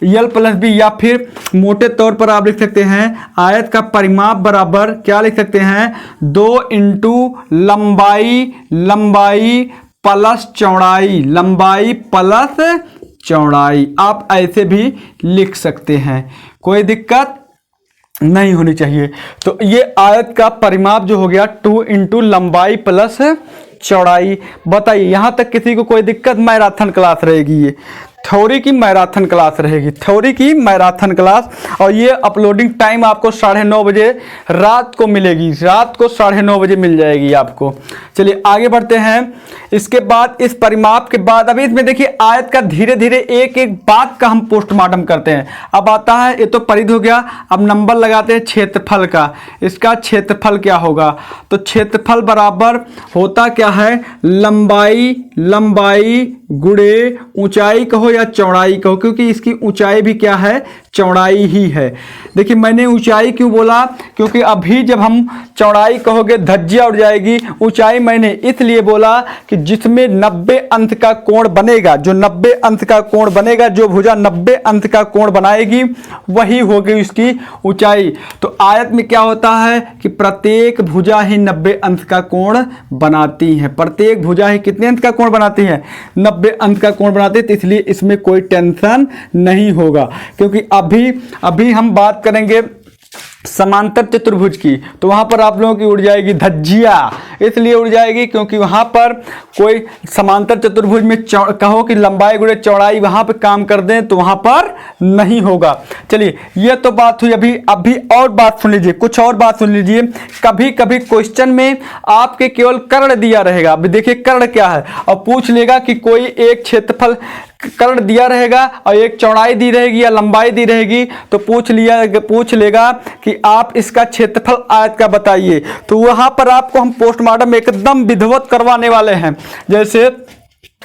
यल प्लस बी, या फिर मोटे तौर पर आप लिख सकते हैं आयत का परिमाप बराबर क्या लिख सकते हैं 2 इंटू लंबाई, लंबाई प्लस चौड़ाई, लंबाई प्लस चौड़ाई, आप ऐसे भी लिख सकते हैं, कोई दिक्कत नहीं होनी चाहिए। तो ये आयत का परिमाप जो हो गया 2 इंटू लंबाई प्लस चौड़ाई। बताइए यहाँ तक किसी को कोई दिक्कत? मैराथन क्लास रहेगी, ये थ्योरी की मैराथन क्लास रहेगी, थ्योरी की मैराथन क्लास। और ये अपलोडिंग टाइम आपको 9:30 बजे रात को मिलेगी, रात को 9:30 बजे मिल जाएगी आपको। चलिए आगे बढ़ते हैं। इसके बाद इस परिमाप के बाद अभी इसमें देखिए आयत का धीरे धीरे एक एक बात का हम पोस्टमार्टम करते हैं। अब आता है, ये तो परिधि हो गया, अब नंबर लगाते हैं क्षेत्रफल का। इसका क्षेत्रफल क्या होगा? तो क्षेत्रफल बराबर होता क्या है, लंबाई, लंबाई गुणे ऊंचाई कहो या चौड़ाई कहो, क्योंकि इसकी ऊंचाई भी क्या है, चौड़ाई ही है। देखिए मैंने ऊंचाई क्यों बोला, क्योंकि अभी जब हम चौड़ाई कहोगे धज्जियां उड़ जाएगी। ऊंचाई मैंने इसलिए बोला कि जिसमें 90 अंश का कोण बनेगा, जो 90 अंश का कोण बनेगा, जो भुजा 90 अंश का कोण बनाएगी वही होगी इसकी ऊंचाई। तो आयत में क्या होता है कि प्रत्येक भुजा ही 90 अंश का कोण बनाती है, प्रत्येक भुजा ही कितने अंश का कोण बनाती है, 90 अंश का कोण बनाती है। तो इसलिए इसमें कोई टेंशन नहीं होगा, क्योंकि अभी हम बात करेंगे समांतर चतुर्भुज की, तो वहां पर आप लोगों की उड़ जाएगी धज्जिया। इसलिए उड़ जाएगी क्योंकि वहां पर कोई समांतर चतुर्भुज में कहो कि लंबाई गुणे चौड़ाई वहां पर काम कर दें तो वहां पर नहीं होगा। चलिए ये तो बात हुई। अभी और बात सुन लीजिए, कुछ और बात सुन लीजिए। कभी कभी क्वेश्चन में आपके केवल कर्ण दिया रहेगा। अभी देखिए कर्ण क्या है, और पूछ लेगा कि कोई एक क्षेत्रफल कर्ण दिया रहेगा और एक चौड़ाई दी रहेगी या लंबाई दी रहेगी, तो पूछ लेगा कि आप इसका क्षेत्रफल आयत का बताइए। तो वहां पर आपको हम पोस्टमार्टम एकदम विधिवत करवाने वाले हैं। जैसे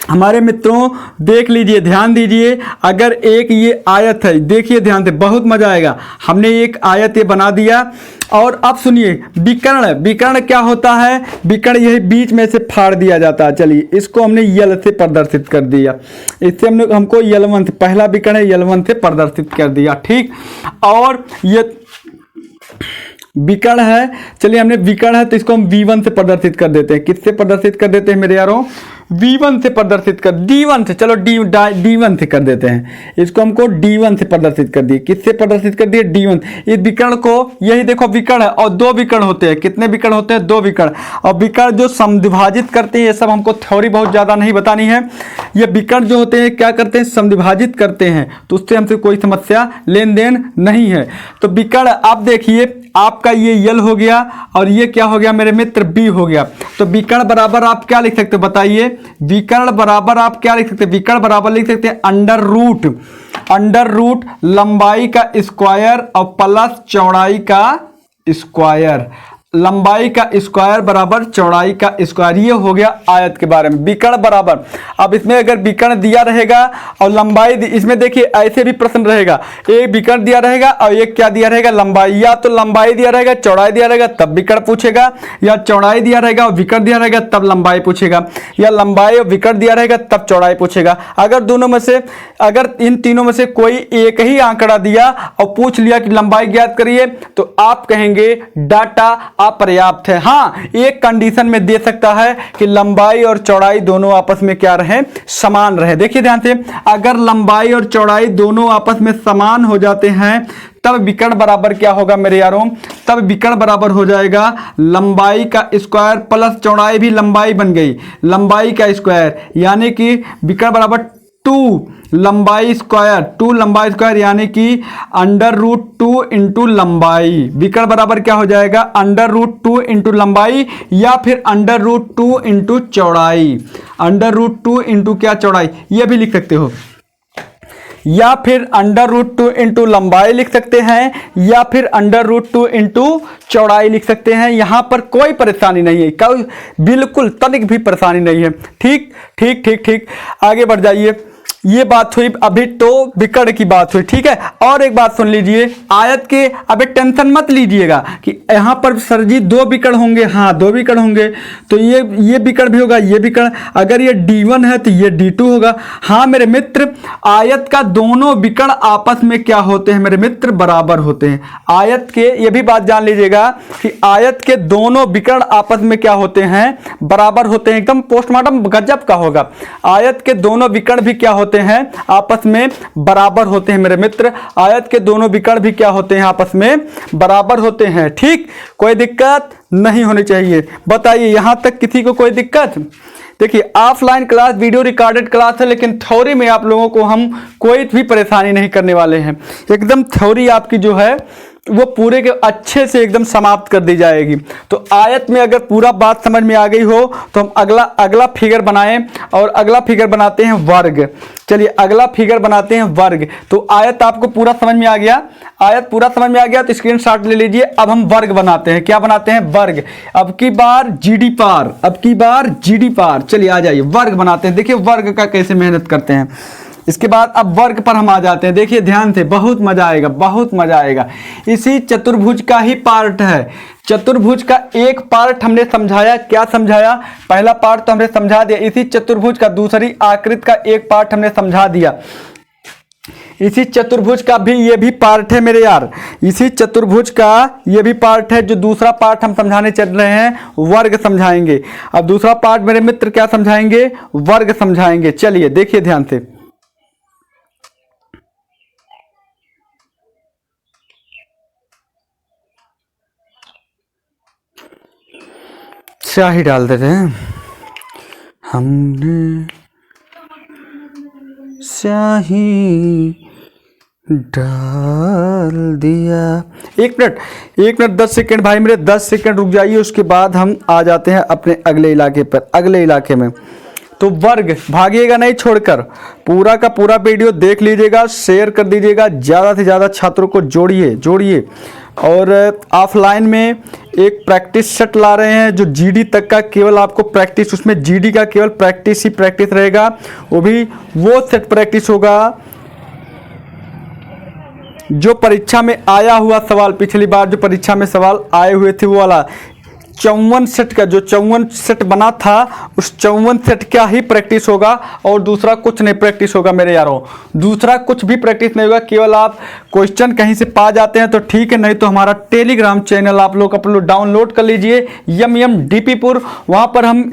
हमारे मित्रों देख लीजिए, ध्यान दीजिए, अगर एक ये आयत है, देखिए ध्यान से, बहुत मजा आएगा। हमने एक आयत ये बना दिया, और अब सुनिए विकर्ण। विकर्ण क्या होता है, विकर्ण यही बीच में से फाड़ दिया जाता है। चलिए इसको हमने यल से प्रदर्शित कर दिया, इससे हमको यल1 से, पहला विकर्ण है यल1 से प्रदर्शित कर दिया, ठीक। और ये विकर्ण है, चलिए हमने विकर्ण है तो इसको हम v1 से प्रदर्शित कर देते हैं। किससे प्रदर्शित कर देते हैं मेरे यारों, v1 से प्रदर्शित कर, d1 से, चलो d1 से कर देते हैं। इसको हमको d1 से प्रदर्शित कर दिए। किससे प्रदर्शित कर दिए, d1। इस विकर्ण को, यही देखो विकर्ण है और 2 विकर्ण होते हैं। कितने विकर्ण होते हैं, 2 विकर्ण। और विकर्ण जो समद्विभाजित करते हैं, ये सब हमको थ्योरी बहुत ज़्यादा नहीं बतानी है। ये विकर्ण जो होते हैं क्या करते हैं, समद्विभाजित करते हैं, तो उससे हमसे कोई समस्या लेन देन नहीं है। तो विकर्ण आप देखिए, आपका ये यल हो गया और ये क्या हो गया मेरे मित्र, बी हो गया। तो विकर्ण बराबर आप क्या लिख सकते हो बताइए, विकर्ण बराबर आप क्या लिख सकते हैं, विकर्ण बराबर लिख सकते हैं अंडर रूट लंबाई का स्क्वायर और प्लस चौड़ाई का स्क्वायर। लंबाई का स्क्वायर बराबर चौड़ाई का स्क्वायर। ये हो गया आयत के बारे में। विकर्ण बराबर, अब इसमें अगर विकर्ण दिया रहेगा और लंबाई इसमें देखिए ऐसे भी प्रश्न रहेगा, एक विकर्ण दिया रहेगा और एक क्या दिया रहेगा, लंबाई। या तो लंबाई दिया रहेगा, चौड़ाई दिया रहेगा तब विकर्ण पूछेगा, या चौड़ाई दिया रहेगा और विकर्ण दिया रहेगा तब लंबाई पूछेगा, या लंबाई और विकर्ण दिया रहेगा तब चौड़ाई पूछेगा। अगर दोनों में से, अगर इन तीनों में से कोई एक ही आंकड़ा दिया और पूछ लिया कि लंबाई ज्ञात करिए, तो आप कहेंगे डाटा अपर्याप्त है। हाँ, एक कंडीशन में दे सकता है कि लंबाई और चौड़ाई दोनों आपस में क्या रहे, समान रहे। देखिए ध्यान से, अगर लंबाई और चौड़ाई दोनों आपस में समान हो जाते हैं तब विकर्ण बराबर क्या होगा मेरे यारों, तब विकर्ण बराबर हो जाएगा लंबाई का स्क्वायर प्लस चौड़ाई भी लंबाई बन गई, लंबाई का स्क्वायर, यानी कि विकर्ण बराबर 2 लंबाई स्क्वायर, यानी कि √2 इंटू लंबाई। विकर्ण बराबर क्या हो जाएगा, √2 इंटू लंबाई, या फिर √2 इंटू चौड़ाई, √2 इंटू क्या, चौड़ाई, ये भी लिख सकते हो, या फिर √2 इंटू लंबाई लिख सकते हैं, या फिर √2 इंटू चौड़ाई लिख सकते हैं। यहां पर कोई परेशानी नहीं है, कोई बिल्कुल तनिक भी परेशानी नहीं है। ठीक ठीक ठीक ठीक, आगे बढ़ जाइए। ये बात हुई अभी तो विकर्ण की बात हुई, ठीक है। और एक बात सुन लीजिए, आयत के अभी टेंशन मत लीजिएगा कि यहाँ पर सर जी दो विकर्ण होंगे, हाँ दो विकर्ण होंगे तो ये विकर्ण भी होगा, ये विकर्ण, अगर ये D1 है तो ये D2 होगा। हाँ मेरे मित्र, आयत का दोनों विकर्ण आपस में क्या होते हैं मेरे मित्र, बराबर होते हैं। आयत के, ये भी बात जान लीजिएगा कि आयत के दोनों विकर्ण आपस में क्या होते हैं, बराबर होते हैं। एकदम पोस्टमार्टम गजब का होगा। आयत के दोनों विकर्ण भी क्या होते हैं, आपस में बराबर होते हैं मेरे मित्र। आयत के दोनों विकर्ण भी क्या होते हैं, आपस में बराबर होते हैं। ठीक, कोई दिक्कत नहीं होनी चाहिए। बताइए यहां तक किसी को कोई दिक्कत? देखिए offline class video recorded class है, लेकिन थ्योरी में आप लोगों को हम कोई भी परेशानी नहीं करने वाले हैं। एकदम थ्योरी आपकी जो है वो पूरे के अच्छे से एकदम समाप्त कर दी जाएगी। तो आयत में अगर पूरा बात समझ में आ गई हो तो हम अगला फिगर बनाएं, और अगला फिगर बनाते हैं वर्ग। चलिए अगला फिगर बनाते हैं वर्ग। तो आयत आपको पूरा समझ में आ गया, आयत पूरा समझ में आ गया तो स्क्रीनशॉट ले लीजिए। अब हम वर्ग बनाते हैं। क्या बनाते हैं, वर्ग। अब की बार जीडी पार, अब की बार जीडी पार। चलिए आ जाइए वर्ग बनाते हैं। देखिए वर्ग का कैसे मेहनत करते हैं। इसके बाद अब वर्ग पर हम आ जाते हैं। देखिए ध्यान से, बहुत मजा आएगा, बहुत मजा आएगा। इसी चतुर्भुज का ही पार्ट है। चतुर्भुज का एक पार्ट हमने समझाया। क्या समझाया, पहला पार्ट तो हमने समझा दिया। इसी चतुर्भुज का दूसरी आकृति का एक पार्ट हमने समझा दिया। इसी चतुर्भुज का भी ये भी पार्ट है मेरे यार, इसी चतुर्भुज का ये भी पार्ट है। जो दूसरा पार्ट हम समझाने चल रहे हैं, वर्ग समझाएंगे। अब दूसरा पार्ट मेरे मित्र क्या समझाएंगे, वर्ग समझाएंगे। चलिए देखिए ध्यान से। स्याही डाल देते हैं, हमने स्याही डाल दिया। एक मिनट 10 सेकेंड भाई मेरे, 10 सेकेंड रुक जाइए। उसके बाद हम आ जाते हैं अपने अगले इलाके पर। अगले इलाके में तो वर्ग, भागिएगा नहीं छोड़कर, पूरा का पूरा वीडियो देख लीजिएगा, शेयर कर दीजिएगा, ज़्यादा से ज़्यादा छात्रों को जोड़िए। और ऑफलाइन में एक प्रैक्टिस सेट ला रहे हैं जो जीडी तक का केवल आपको प्रैक्टिस, उसमें जीडी का केवल प्रैक्टिस ही प्रैक्टिस रहेगा। वो भी वो सेट प्रैक्टिस होगा जो परीक्षा में आया हुआ सवाल, पिछली बार जो परीक्षा में सवाल आए हुए थे वो वाला 54 सेट का, जो 54 सेट बना था उस 54 सेट का ही प्रैक्टिस होगा, और दूसरा कुछ नहीं प्रैक्टिस होगा मेरे यारों। दूसरा कुछ भी प्रैक्टिस नहीं होगा। केवल आप क्वेश्चन कहीं से पा जाते हैं तो ठीक है, नहीं तो हमारा टेलीग्राम चैनल आप लोग अपलोड डाउनलोड कर लीजिए, यम डीपीपुर। वहाँ पर हम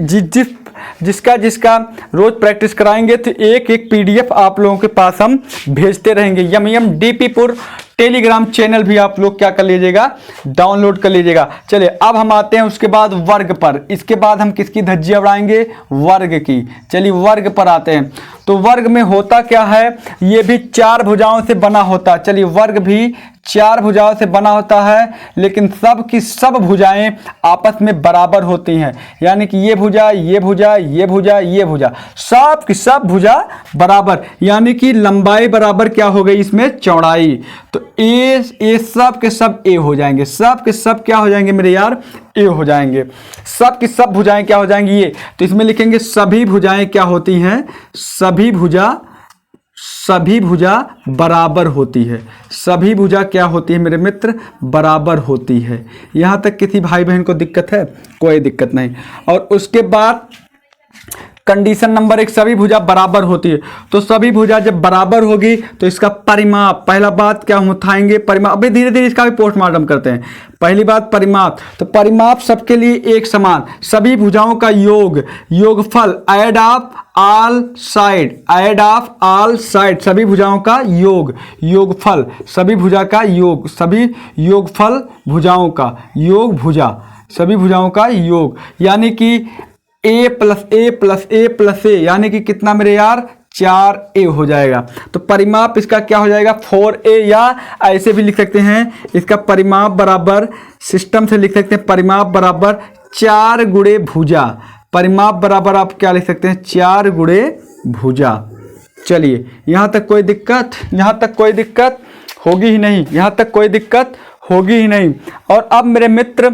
जिसका रोज प्रैक्टिस कराएंगे तो एक पीडीएफ आप लोगों के पास हम भेजते रहेंगे। यम डीपीपुर टेलीग्राम चैनल भी आप लोग क्या कर लीजिएगा, डाउनलोड कर लीजिएगा। चलिए अब हम आते हैं उसके बाद वर्ग पर। इसके बाद हम किसकी धज्जियां उड़ाएंगे, वर्ग की। चलिए वर्ग पर आते हैं। तो वर्ग में होता क्या है, ये भी 4 भुजाओं से बना होता है। चलिए वर्ग भी 4 भुजाओं से बना होता है, लेकिन सब की सब भुजाएं आपस में बराबर होती हैं। यानी कि ये भुजा, ये भुजा, ये भुजा, ये भुजा, सब की सब भुजा बराबर, यानी कि लंबाई बराबर क्या हो गई इसमें, चौड़ाई। तो ए सब के सब ए हो जाएंगे, सब के सब क्या हो जाएंगे मेरे यार, ए हो जाएंगे। सब की सब भुजाएं क्या हो जाएंगी, ये। तो इसमें लिखेंगे सभी भुजाएं क्या होती हैं, सभी भुजा बराबर होती है। सभी भुजा क्या होती है मेरे मित्र, बराबर होती है। यहां तक किसी भाई बहन को दिक्कत है, कोई दिक्कत नहीं। और उसके बाद कंडीशन नंबर 1, सभी भुजा बराबर होती है। तो सभी भुजा जब बराबर होगी तो इसका परिमाप, पहला बात क्या हम उठाएंगे, परिमाप। अभी धीरे धीरे इसका भी पोस्टमार्टम करते हैं। पहली बात परिमाप, तो परिमाप सबके लिए एक समान। सभी भुजाओं का योगफल, ऐड ऑफ ऑल साइड, सभी भुजाओं का योगफल, सभी भुजा का योग, सभी योगफल भुजाओं का भुजा, सभी भुजाओं का योग, यानी कि a प्लस ए यानी कि कितना मेरे यार, 4a हो जाएगा। तो परिमाप इसका क्या हो जाएगा, 4a, या ऐसे भी लिख सकते हैं इसका परिमाप बराबर, सिस्टम से लिख सकते हैं परिमाप बराबर 4 गुणे भुजा। परिमाप बराबर आप क्या लिख सकते हैं, 4 गुणे भुजा। चलिए यहाँ तक कोई दिक्कत, यहाँ तक कोई दिक्कत होगी ही नहीं, यहाँ तक कोई दिक्कत होगी ही नहीं। और अब मेरे मित्र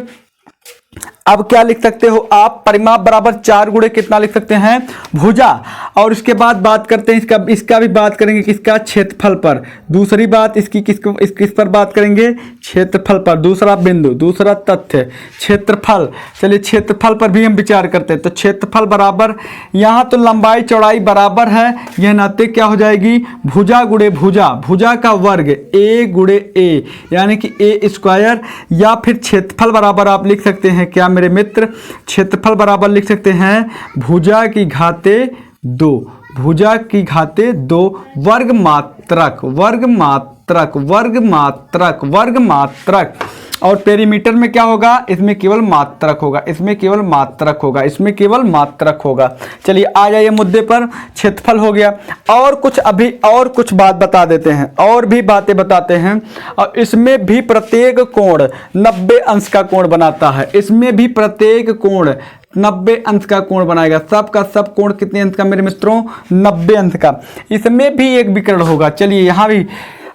अब क्या लिख सकते हो आप, परिमाप बराबर 4 गुणे कितना लिख सकते हैं, भुजा। और इसके बाद बात करते हैं इसका भी बात करेंगे किसका, क्षेत्रफल पर। दूसरी बात इसकी किस पर बात करेंगे, क्षेत्रफल पर। दूसरा बिंदु, दूसरा तथ्य क्षेत्रफल। चलिए क्षेत्रफल पर भी हम विचार करते हैं। तो क्षेत्रफल बराबर, यहाँ तो लंबाई चौड़ाई बराबर है, यह नाते क्या हो जाएगी, भुजा गुणे भुजा, भुजा का वर्ग a गुणे a, यानी कि a स्क्वायर। या फिर क्षेत्रफल बराबर आप लिख सकते हैं क्या मेरे मित्र, क्षेत्रफल बराबर लिख सकते हैं भुजा की घाते 2, भुजा की घाते 2 वर्ग मात्रक, वर्ग मात्रक, वर्ग मात्रक, वर्ग मात्रक। और पेरीमीटर में क्या होगा, इसमें केवल मात्रक होगा, इसमें केवल मात्रक होगा, इसमें केवल मात्रक होगा। चलिए आ जाइए मुद्दे पर, क्षेत्रफल हो गया। और कुछ अभी और कुछ बात बता देते हैं, और भी बातें बताते हैं। और इसमें भी प्रत्येक कोण 90 अंश का कोण बनाता है, इसमें भी प्रत्येक कोण 90 अंश का कोण बनाएगा। सब का सब कोण कितने अंश का मेरे मित्रों, 90 अंश का। इसमें भी एक विकर्ण होगा। चलिए यहाँ भी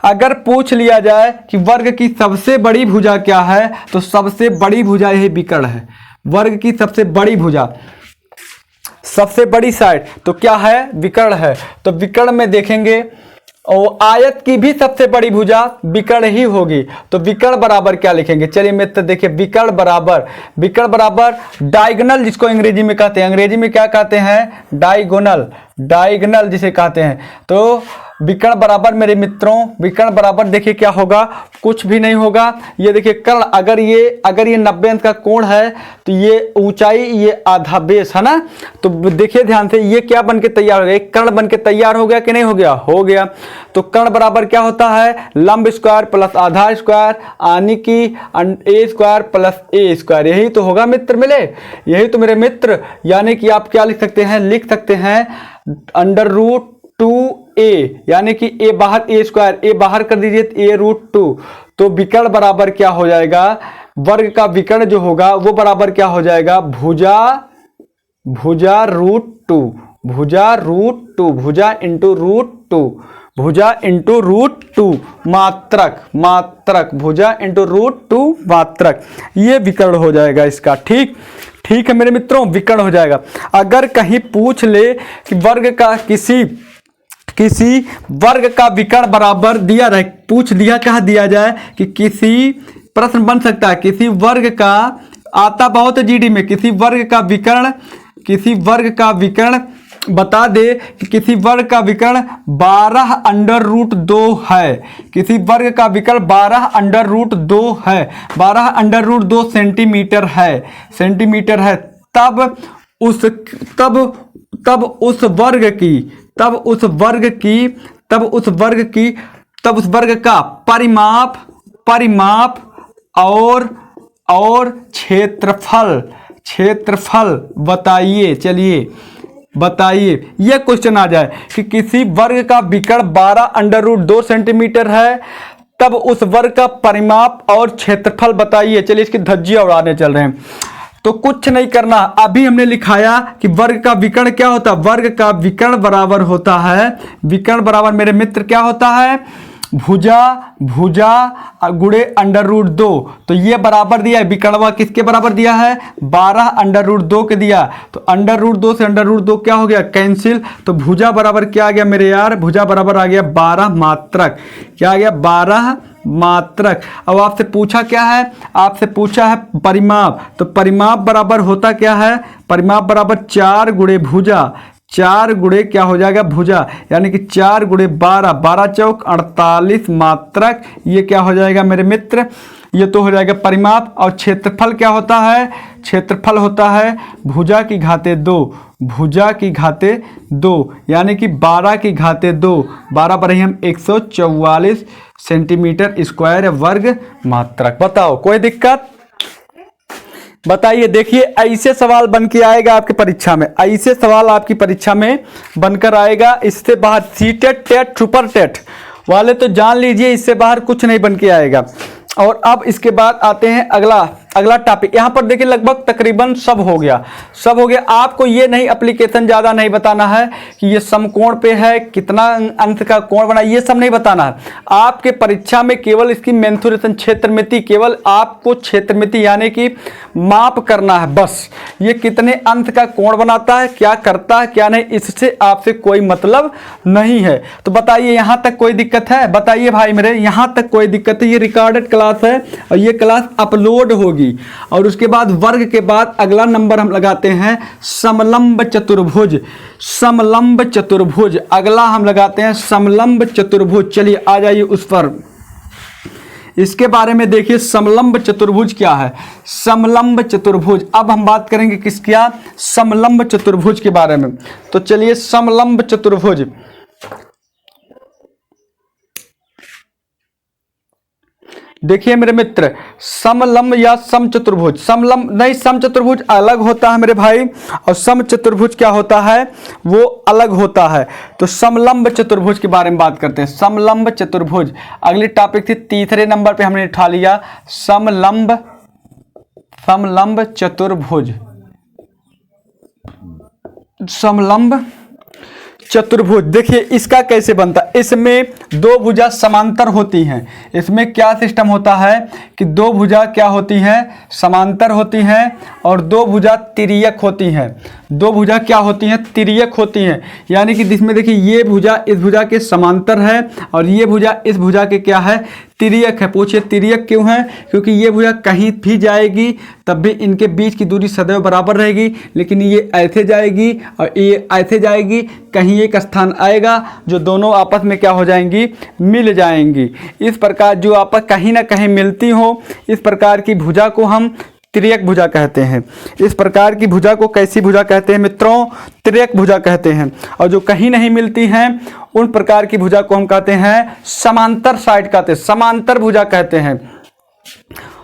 अगर पूछ लिया जाए कि वर्ग की सबसे बड़ी भुजा क्या है, तो सबसे बड़ी भुजा यही विकर्ण है। वर्ग की सबसे बड़ी भुजा, सबसे बड़ी साइड तो क्या है, विकर्ण है। तो विकर्ण में देखेंगे, और आयत की भी सबसे बड़ी भुजा विकर्ण ही होगी। तो विकर्ण बराबर क्या लिखेंगे, चलिए मित्र देखिए, विकर्ण बराबर डायगोनल, जिसको अंग्रेजी में कहते हैं, अंग्रेजी में क्या कहते हैं, डायगोनल, डायगोनल जिसे कहते हैं। तो विकर्ण बराबर मेरे मित्रों, विकर्ण बराबर देखिए क्या होगा, कुछ भी नहीं होगा। ये देखिए कर्ण, अगर ये 90 अंश का कोण है तो ये ऊंचाई, ये आधा बेस है ना। तो देखिए ध्यान से, ये क्या बन के तैयार हो गया, एक कर्ण बन के तैयार हो गया कि नहीं हो गया, हो गया। तो कर्ण बराबर क्या होता है, लंब स्क्वायर प्लस आधा स्क्वायर, यानी कि a square plus a square. यही तो होगा मित्र मिले, यही तो मेरे मित्र। यानी कि आप क्या लिख सकते हैं, लिख सकते हैं √2a, यानी कि a बाहर, a स्क्वायर, a बाहर कर दीजिए a√2। तो विकर्ण बराबर क्या हो जाएगा, वर्ग का विकर्ण जो होगा वो बराबर क्या हो जाएगा, भुजा √2, भुजा √2, भुजा इंटू √2, भुजा इंटू √2, मात्रक, मात्रक, भुजा इंटू √2 मात्रक। ये विकर्ण हो जाएगा इसका। ठीक है मेरे मित्रों, विकर्ण हो जाएगा। अगर कहीं पूछ ले कि वर्ग का किसी वर्ग का विकर्ण बराबर दिया रहे, पूछ दिया, कहा दिया जाए कि किसी, प्रश्न बन सकता है, किसी वर्ग का, आता बहुत जीडी में, किसी वर्ग का विकर्ण बता दे कि किसी वर्ग का विकर्ण 12√2 है, किसी वर्ग का विकर्ण 12√2 है, 12√2 सेंटीमीटर है, तब उस वर्ग का परिमाप और क्षेत्रफल बताइए। चलिए बताइए, यह क्वेश्चन आ जाए कि किसी वर्ग का विकर्ण 12√2 सेंटीमीटर है, तब उस वर्ग का परिमाप और क्षेत्रफल बताइए। चलिए इसकी धज्जियां उड़ाने चल रहे हैं। तो कुछ नहीं करना, अभी हमने लिखाया कि वर्ग का विकर्ण क्या होता है, वर्ग का विकर्ण बराबर होता है, विकर्ण बराबर मेरे मित्र क्या होता है, भुजा गुणे √2। तो ये बराबर दिया है, विकर्णवा किसके बराबर दिया है, 12√2 के दिया। तो √2 से √2 क्या हो गया, कैंसिल। तो भुजा बराबर क्या आ गया मेरे यार, भुजा बराबर आ गया 12 मात्रक। क्या आ गया, 12 मात्रक। अब आपसे पूछा क्या है, आपसे पूछा है परिमाप। तो परिमाप बराबर होता क्या है, परिमाप बराबर 4 गुणे भुजा, 4 गुणे क्या हो जाएगा, भुजा, यानी कि 4 गुणे 12, 12 चौक 48 मात्रक। ये क्या हो जाएगा मेरे मित्र, ये तो हो जाएगा परिमाप। और क्षेत्रफल क्या होता है, क्षेत्रफल होता है भुजा की घाते 2, भुजा की घाते 2, यानी कि 12 की घाते 2, 12 पर ही हम 144 सेंटीमीटर स्क्वायर वर्ग मात्रक। बताओ कोई दिक्कत, बताइए। देखिए ऐसे सवाल बन के आएगा आपकी परीक्षा में, ऐसे सवाल आपकी परीक्षा में बनकर आएगा। इससे बाहर सीटेट, टेट, सुपर टेट वाले तो जान लीजिए, इससे बाहर कुछ नहीं बन के आएगा। और अब इसके बाद आते हैं अगला अगला टॉपिक यहाँ पर देखिए, लगभग तकरीबन सब हो गया, सब हो गया। आपको ये नहीं एप्लीकेशन ज़्यादा नहीं बताना है कि ये समकोण पे है, कितना अंत का कोण बना, ये सब नहीं बताना है। आपके परीक्षा में केवल इसकी मेंसुरेशन, क्षेत्रमिति, केवल आपको क्षेत्रमिति यानी कि माप करना है बस। ये कितने अंत का कोण बनाता है, क्या करता है, क्या नहीं, इससे आपसे कोई मतलब नहीं है। तो बताइए यहाँ तक कोई दिक्कत है? बताइए भाई मेरे, यहाँ तक कोई दिक्कत है? ये रिकॉर्डेड क्लास है और ये क्लास अपलोड होगी। और उसके बाद वर्ग के बाद अगला नंबर हम लगाते हैं समलंब चतुर्भुज। समलंब चतुर्भुज अगला हम लगाते हैं समलंब चतुर्भुज। चलिए आ जाइए उस पर, इसके बारे में देखिए समलंब चतुर्भुज क्या है। समलंब चतुर्भुज, अब हम बात करेंगे किसका? समलंब चतुर्भुज के बारे में। तो चलिए समलंब चतुर्भुज, देखिए मेरे मित्र, समलंब या समचतुर्भुज, समलंब नहीं, समचतुर्भुज अलग होता है मेरे भाई, और समचतुर्भुज क्या होता है वो अलग होता है। तो समलंब चतुर्भुज के बारे में बात करते हैं। समलंब चतुर्भुज अगली टॉपिक थी, तीसरे नंबर पे हमने उठा लिया समलंब, समलंब चतुर्भुज। समलंब चतुर्भुज देखिए इसका कैसे बनता है। इसमें दो भुजा समांतर होती हैं। इसमें क्या सिस्टम होता है कि दो भुजा क्या होती हैं? समांतर होती हैं, और दो भुजा तिर्यक होती हैं। दो भुजा क्या होती हैं? तिर्यक होती हैं, यानी कि जिसमें देखिए ये भुजा इस भुजा के समांतर है और ये भुजा इस भुजा के क्या है? तिर्यक है। पूछिए तिर्यक क्यों है? क्योंकि ये भुजा कहीं भी जाएगी तब भी इनके बीच की दूरी सदैव बराबर रहेगी, लेकिन ये ऐसे जाएगी और ये ऐसे जाएगी, कहीं एक स्थान आएगा जो दोनों आपस में क्या हो जाएंगी? मिल जाएंगी। इस प्रकार जो आपस कहीं ना कहीं मिलती हो, इस प्रकार की भुजा को हम तिर्यक भुजा कहते हैं। इस प्रकार की भुजा को कैसी भुजा कहते हैं मित्रों? तिर्यक भुजा कहते हैं। और जो कहीं नहीं मिलती हैं उन प्रकार की भुजा को हम कहते हैं समांतर साइड कहते हैं, समांतर भुजा कहते हैं।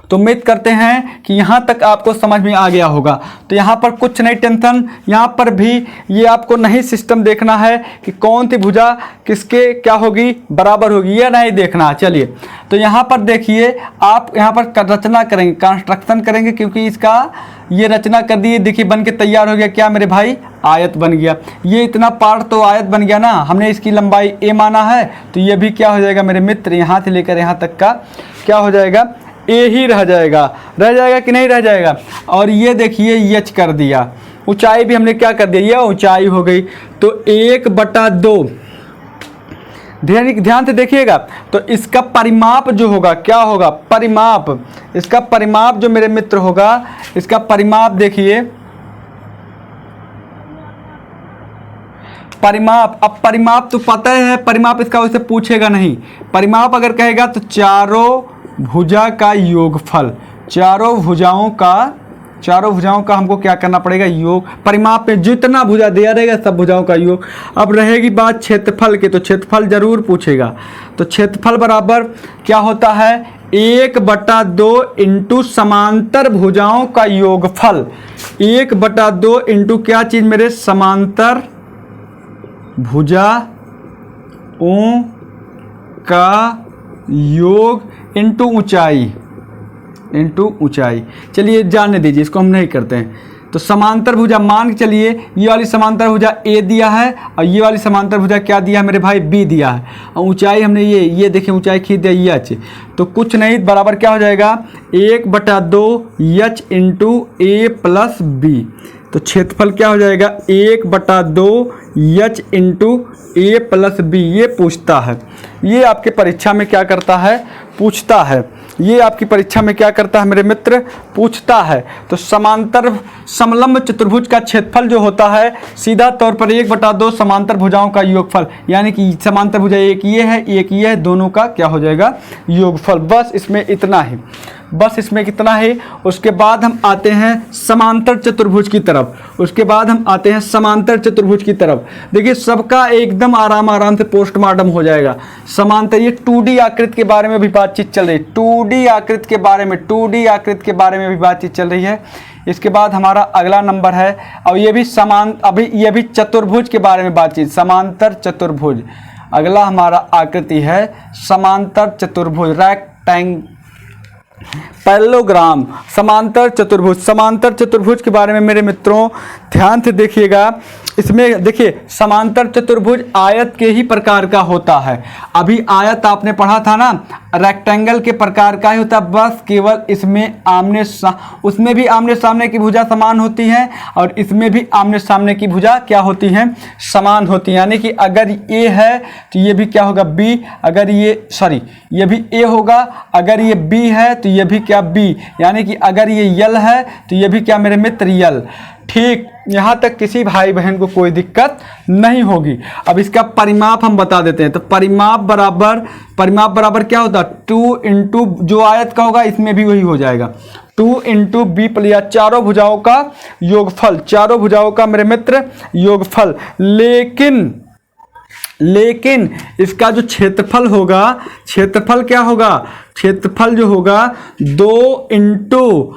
तो उम्मीद करते हैं कि यहाँ तक आपको समझ में आ गया होगा। तो यहाँ पर कुछ नहीं टेंशन, यहाँ पर भी ये आपको नहीं सिस्टम देखना है कि कौन सी भुजा किसके क्या होगी? बराबर होगी, ये नहीं देखना। चलिए तो यहाँ पर देखिए, आप यहाँ पर रचना करेंगे, कंस्ट्रक्शन करेंगे, क्योंकि इसका ये रचना कर दी, देखिए बन के तैयार हो गया क्या मेरे भाई? आयत बन गया। ये इतना पार्ट तो आयत बन गया ना, हमने इसकी लंबाई a माना है, तो ये भी क्या हो जाएगा मेरे मित्र? यहाँ से लेकर यहाँ तक का क्या हो जाएगा? ए ही रह जाएगा। रह जाएगा कि नहीं रह जाएगा? और ये देखिए यच कर दिया, ऊंचाई भी हमने क्या कर दिया? ये ऊंचाई हो गई। तो 1/2, ध्यान से देखिएगा। तो इसका परिमाप जो होगा क्या होगा? परिमाप, इसका परिमाप जो मेरे मित्र होगा, इसका परिमाप देखिए, परिमाप। अब परिमाप तो पता है, परिमाप इसका वैसे पूछेगा नहीं। परिमाप अगर कहेगा तो चारों भुजा का योगफल, चारों भुजाओं का हमको क्या करना पड़ेगा? योग। परिमाप में जितना भुजा दिया रहेगा सब भुजाओं का योग। अब रहेगी बात क्षेत्रफल की, तो क्षेत्रफल जरूर पूछेगा। तो क्षेत्रफल बराबर क्या होता है? 1/2 इंटू समांतर भुजाओं का योगफल। 1/2 इंटू क्या चीज मेरे? समांतर भुजाओं का योग इंटू ऊंचाई, इंटू ऊंचाई। चलिए जानने दीजिए, इसको हम नहीं करते हैं। तो समांतर भुजा मान के चलिए, ये वाली समांतर भुजा ए दिया है और ये वाली समांतर भुजा क्या दिया है मेरे भाई? बी दिया है। और ऊंचाई हमने ये देखिए ऊंचाई खींच दिया एच। तो कुछ नहीं, बराबर क्या हो जाएगा? 1/2 एच इंटू ए प्लस बी। तो क्षेत्रफल क्या हो जाएगा? 1/2 एच इंटू ए प्लस बी। ये पूछता है, ये आपके परीक्षा में क्या करता है? पूछता है। ये आपकी परीक्षा में क्या करता है मेरे मित्र? पूछता है। तो समांतर समलंब चतुर्भुज का क्षेत्रफल जो होता है सीधा तौर पर 1/2 समांतर भुजाओं का योगफल, यानी कि समांतर भुजा एक ये है एक ये है, दोनों का क्या हो जाएगा? योगफल। बस इसमें इतना ही, बस इसमें कितना है। उसके बाद हम आते हैं समांतर चतुर्भुज की तरफ। उसके बाद हम आते हैं समांतर चतुर्भुज की तरफ। देखिए सबका एकदम आराम से पोस्टमार्टम हो जाएगा। समांतर, ये 2D आकृति के बारे में भी बातचीत चल रही है, 2D आकृति के बारे में, 2D आकृति के बारे में भी बातचीत चल रही है। इसके बाद हमारा अगला नंबर है, और ये भी ये भी चतुर्भुज के बारे में बातचीत, समांतर चतुर्भुज। अगला हमारा आकृति है समांतर चतुर्भुज, पैरेललोग्राम, समांतर चतुर्भुज। समांतर चतुर्भुज के बारे में मेरे मित्रों ध्यान से देखिएगा। इसमें देखिए समांतर चतुर्भुज आयत के ही प्रकार का होता है। अभी आयत आपने पढ़ा था ना, रेक्टेंगल के प्रकार का ही होता है, बस केवल इसमें उसमें भी आमने सामने की भुजा समान होती है और इसमें भी आमने सामने की भुजा क्या होती हैं, समान होती हैं। यानी कि अगर ए है तो ये भी क्या होगा बी, अगर ये भी ए होगा, अगर ये बी है तो ये भी क्या बी, यानी कि अगर ये यल है तो ये भी क्या मेरे मित्र यल। ठीक, यहाँ तक किसी भाई बहन को कोई दिक्कत नहीं होगी। अब इसका परिमाप हम बता देते हैं। तो परिमाप बराबर क्या होता है, 2 इंटू जो आयत का होगा इसमें भी वही हो जाएगा, 2 इंटू बी प्लस, या चारों भुजाओं का योगफल, चारों भुजाओं का मेरे मित्र योगफल। लेकिन इसका जो क्षेत्रफल होगा, क्षेत्रफल क्या होगा, क्षेत्रफल जो होगा 2 इंटू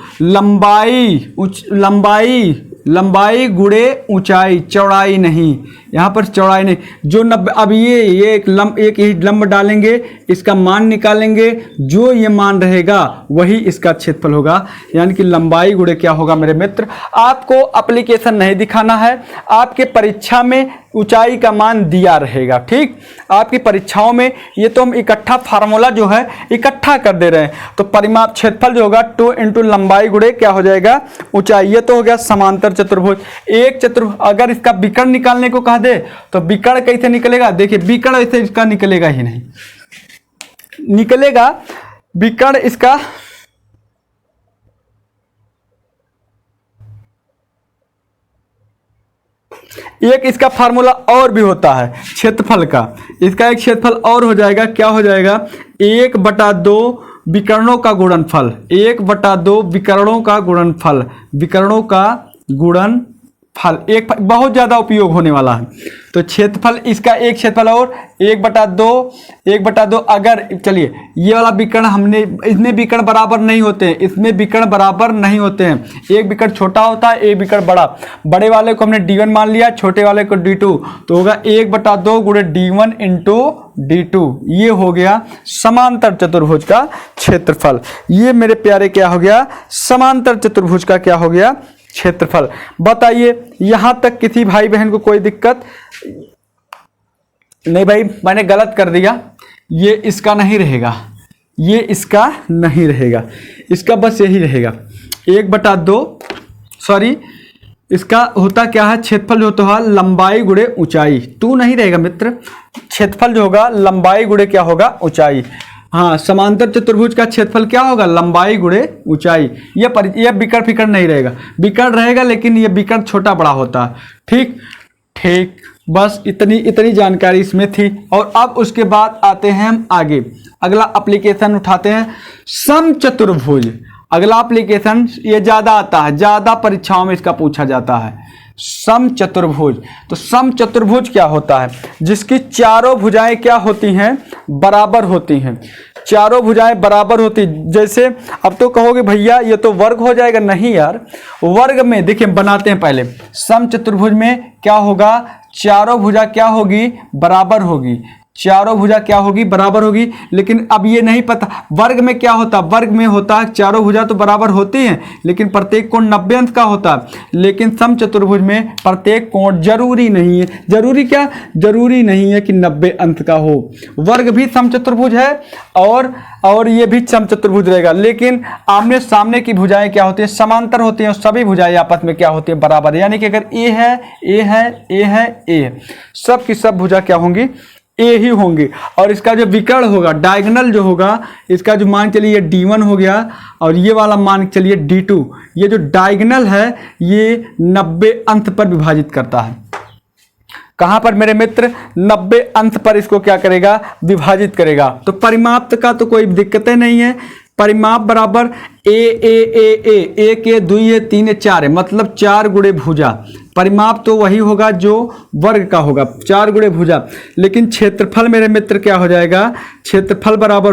लंबाई गुणे ऊंचाई, चौड़ाई नहीं, यहाँ पर चौड़ाई नहीं। जो 90, अब ये एक ही लंब डालेंगे, इसका मान निकालेंगे, जो ये मान रहेगा वही इसका क्षेत्रफल होगा। यानी कि लंबाई गुणे क्या होगा मेरे मित्र। आपको एप्लीकेशन नहीं दिखाना है, आपके परीक्षा में ऊंचाई का मान दिया रहेगा। ठीक, आपकी परीक्षाओं में ये तो हम इकट्ठा फार्मूला जो है इकट्ठा कर दे रहे हैं। तो परिमाप क्षेत्रफल जो होगा 2 इंटू लंबाई गुणे क्या हो जाएगा ऊंचाई। ये तो हो गया समांतर चतुर्भुज। एक चतुर्भुज अगर इसका विकर्ण निकालने को कह दे तो विकर्ण कैसे निकलेगा, देखिए विकर्ण ऐसे इसका निकलेगा ही नहीं, निकलेगा विकर्ण इसका एक इसका फार्मूला और भी होता है क्षेत्रफल का। इसका एक क्षेत्रफल और हो जाएगा, क्या हो जाएगा 1/2 विकर्णों का गुणनफल, 1/2 विकर्णों का गुणनफल, विकर्णों का गुणनफल एक बहुत ज़्यादा उपयोग होने वाला है। तो क्षेत्रफल इसका एक क्षेत्रफल और 1/2 अगर चलिए ये वाला विकर्ण हमने, इसमें विकर्ण बराबर नहीं होते हैं, इसमें विकर्ण बराबर नहीं होते हैं। एक विकर्ण छोटा होता है, एक विकर्ण बड़ा। बड़े वाले को हमने D1 मान लिया, छोटे वाले को D2, तो होगा 1/2 गुणे D1 इंटू D2। ये हो गया समांतर चतुर्भुज का क्षेत्रफल। ये मेरे प्यारे क्या हो गया, समांतर चतुर्भुज का क्या हो गया क्षेत्रफल। बताइए यहां तक किसी भाई बहन को कोई दिक्कत नहीं? भाई मैंने गलत कर दिया, ये इसका नहीं रहेगा, ये इसका नहीं रहेगा, इसका बस यही रहेगा 1/2, सॉरी इसका होता क्या है क्षेत्रफल जो होता है लंबाई गुणे ऊंचाई, 2 नहीं रहेगा मित्र, क्षेत्रफल जो होगा लंबाई गुणे क्या होगा ऊंचाई। हाँ, समांतर चतुर्भुज का क्षेत्रफल क्या होगा लंबाई गुणे ऊंचाई। ये विकर्ण फिकर्ण नहीं रहेगा, विकर्ण रहेगा लेकिन ये विकर्ण छोटा बड़ा होता है। ठीक ठीक, बस इतनी जानकारी इसमें थी। और अब उसके बाद आते हैं हम आगे, अगला एप्लीकेशन उठाते हैं समचतुर्भुज। अगला एप्लीकेशन ये ज़्यादा आता है, ज़्यादा परीक्षाओं में इसका पूछा जाता है समचतुर्भुज। तो समचतुर्भुज क्या होता है, जिसकी चारों भुजाएं क्या होती हैं बराबर होती हैं, चारों भुजाएं बराबर होती। जैसे अब तो कहोगे भैया ये तो वर्ग हो जाएगा, नहीं यार, वर्ग में देखिए बनाते हैं पहले। समचतुर्भुज में क्या होगा, चारों भुजा क्या होगी बराबर होगी, चारों भुजा क्या होगी बराबर होगी। लेकिन अब ये नहीं पता वर्ग में क्या होता, वर्ग में होता है चारों भुजा तो बराबर होती हैं लेकिन प्रत्येक कोण 90 अंश का होता है। लेकिन समचतुर्भुज में प्रत्येक कोण जरूरी नहीं है, जरूरी नहीं है कि 90 अंश का हो। वर्ग भी समचतुर्भुज है और ये भी समचतुर्भुज रहेगा, लेकिन आमने सामने की भुजाएं क्या होती है समांतर होती हैं और सभी भुजाएं आपस में क्या होती है बराबर। यानी कि अगर ए है, सब की सब भुजा क्या होंगी ए ही होंगे। और इसका जो विकर्ण होगा डायगोनल जो होगा, इसका जो मान चलिए D1 हो गया और ये वाला मान चलिए D2, ये जो डायगोनल है ये 90 अंश पर विभाजित करता है। कहां पर मेरे मित्र 90 अंश पर इसको क्या करेगा विभाजित करेगा। तो परिमाप का तो कोई दिक्कतें नहीं है। परिमाप बराबर ए के 2 है 3 है 4 है, मतलब 4 गुणे भुजा। परिमाप तो वही होगा जो वर्ग का होगा, 4 गुणे भुजा। लेकिन क्षेत्रफल मेरे मित्र क्या हो जाएगा, क्षेत्रफल बराबर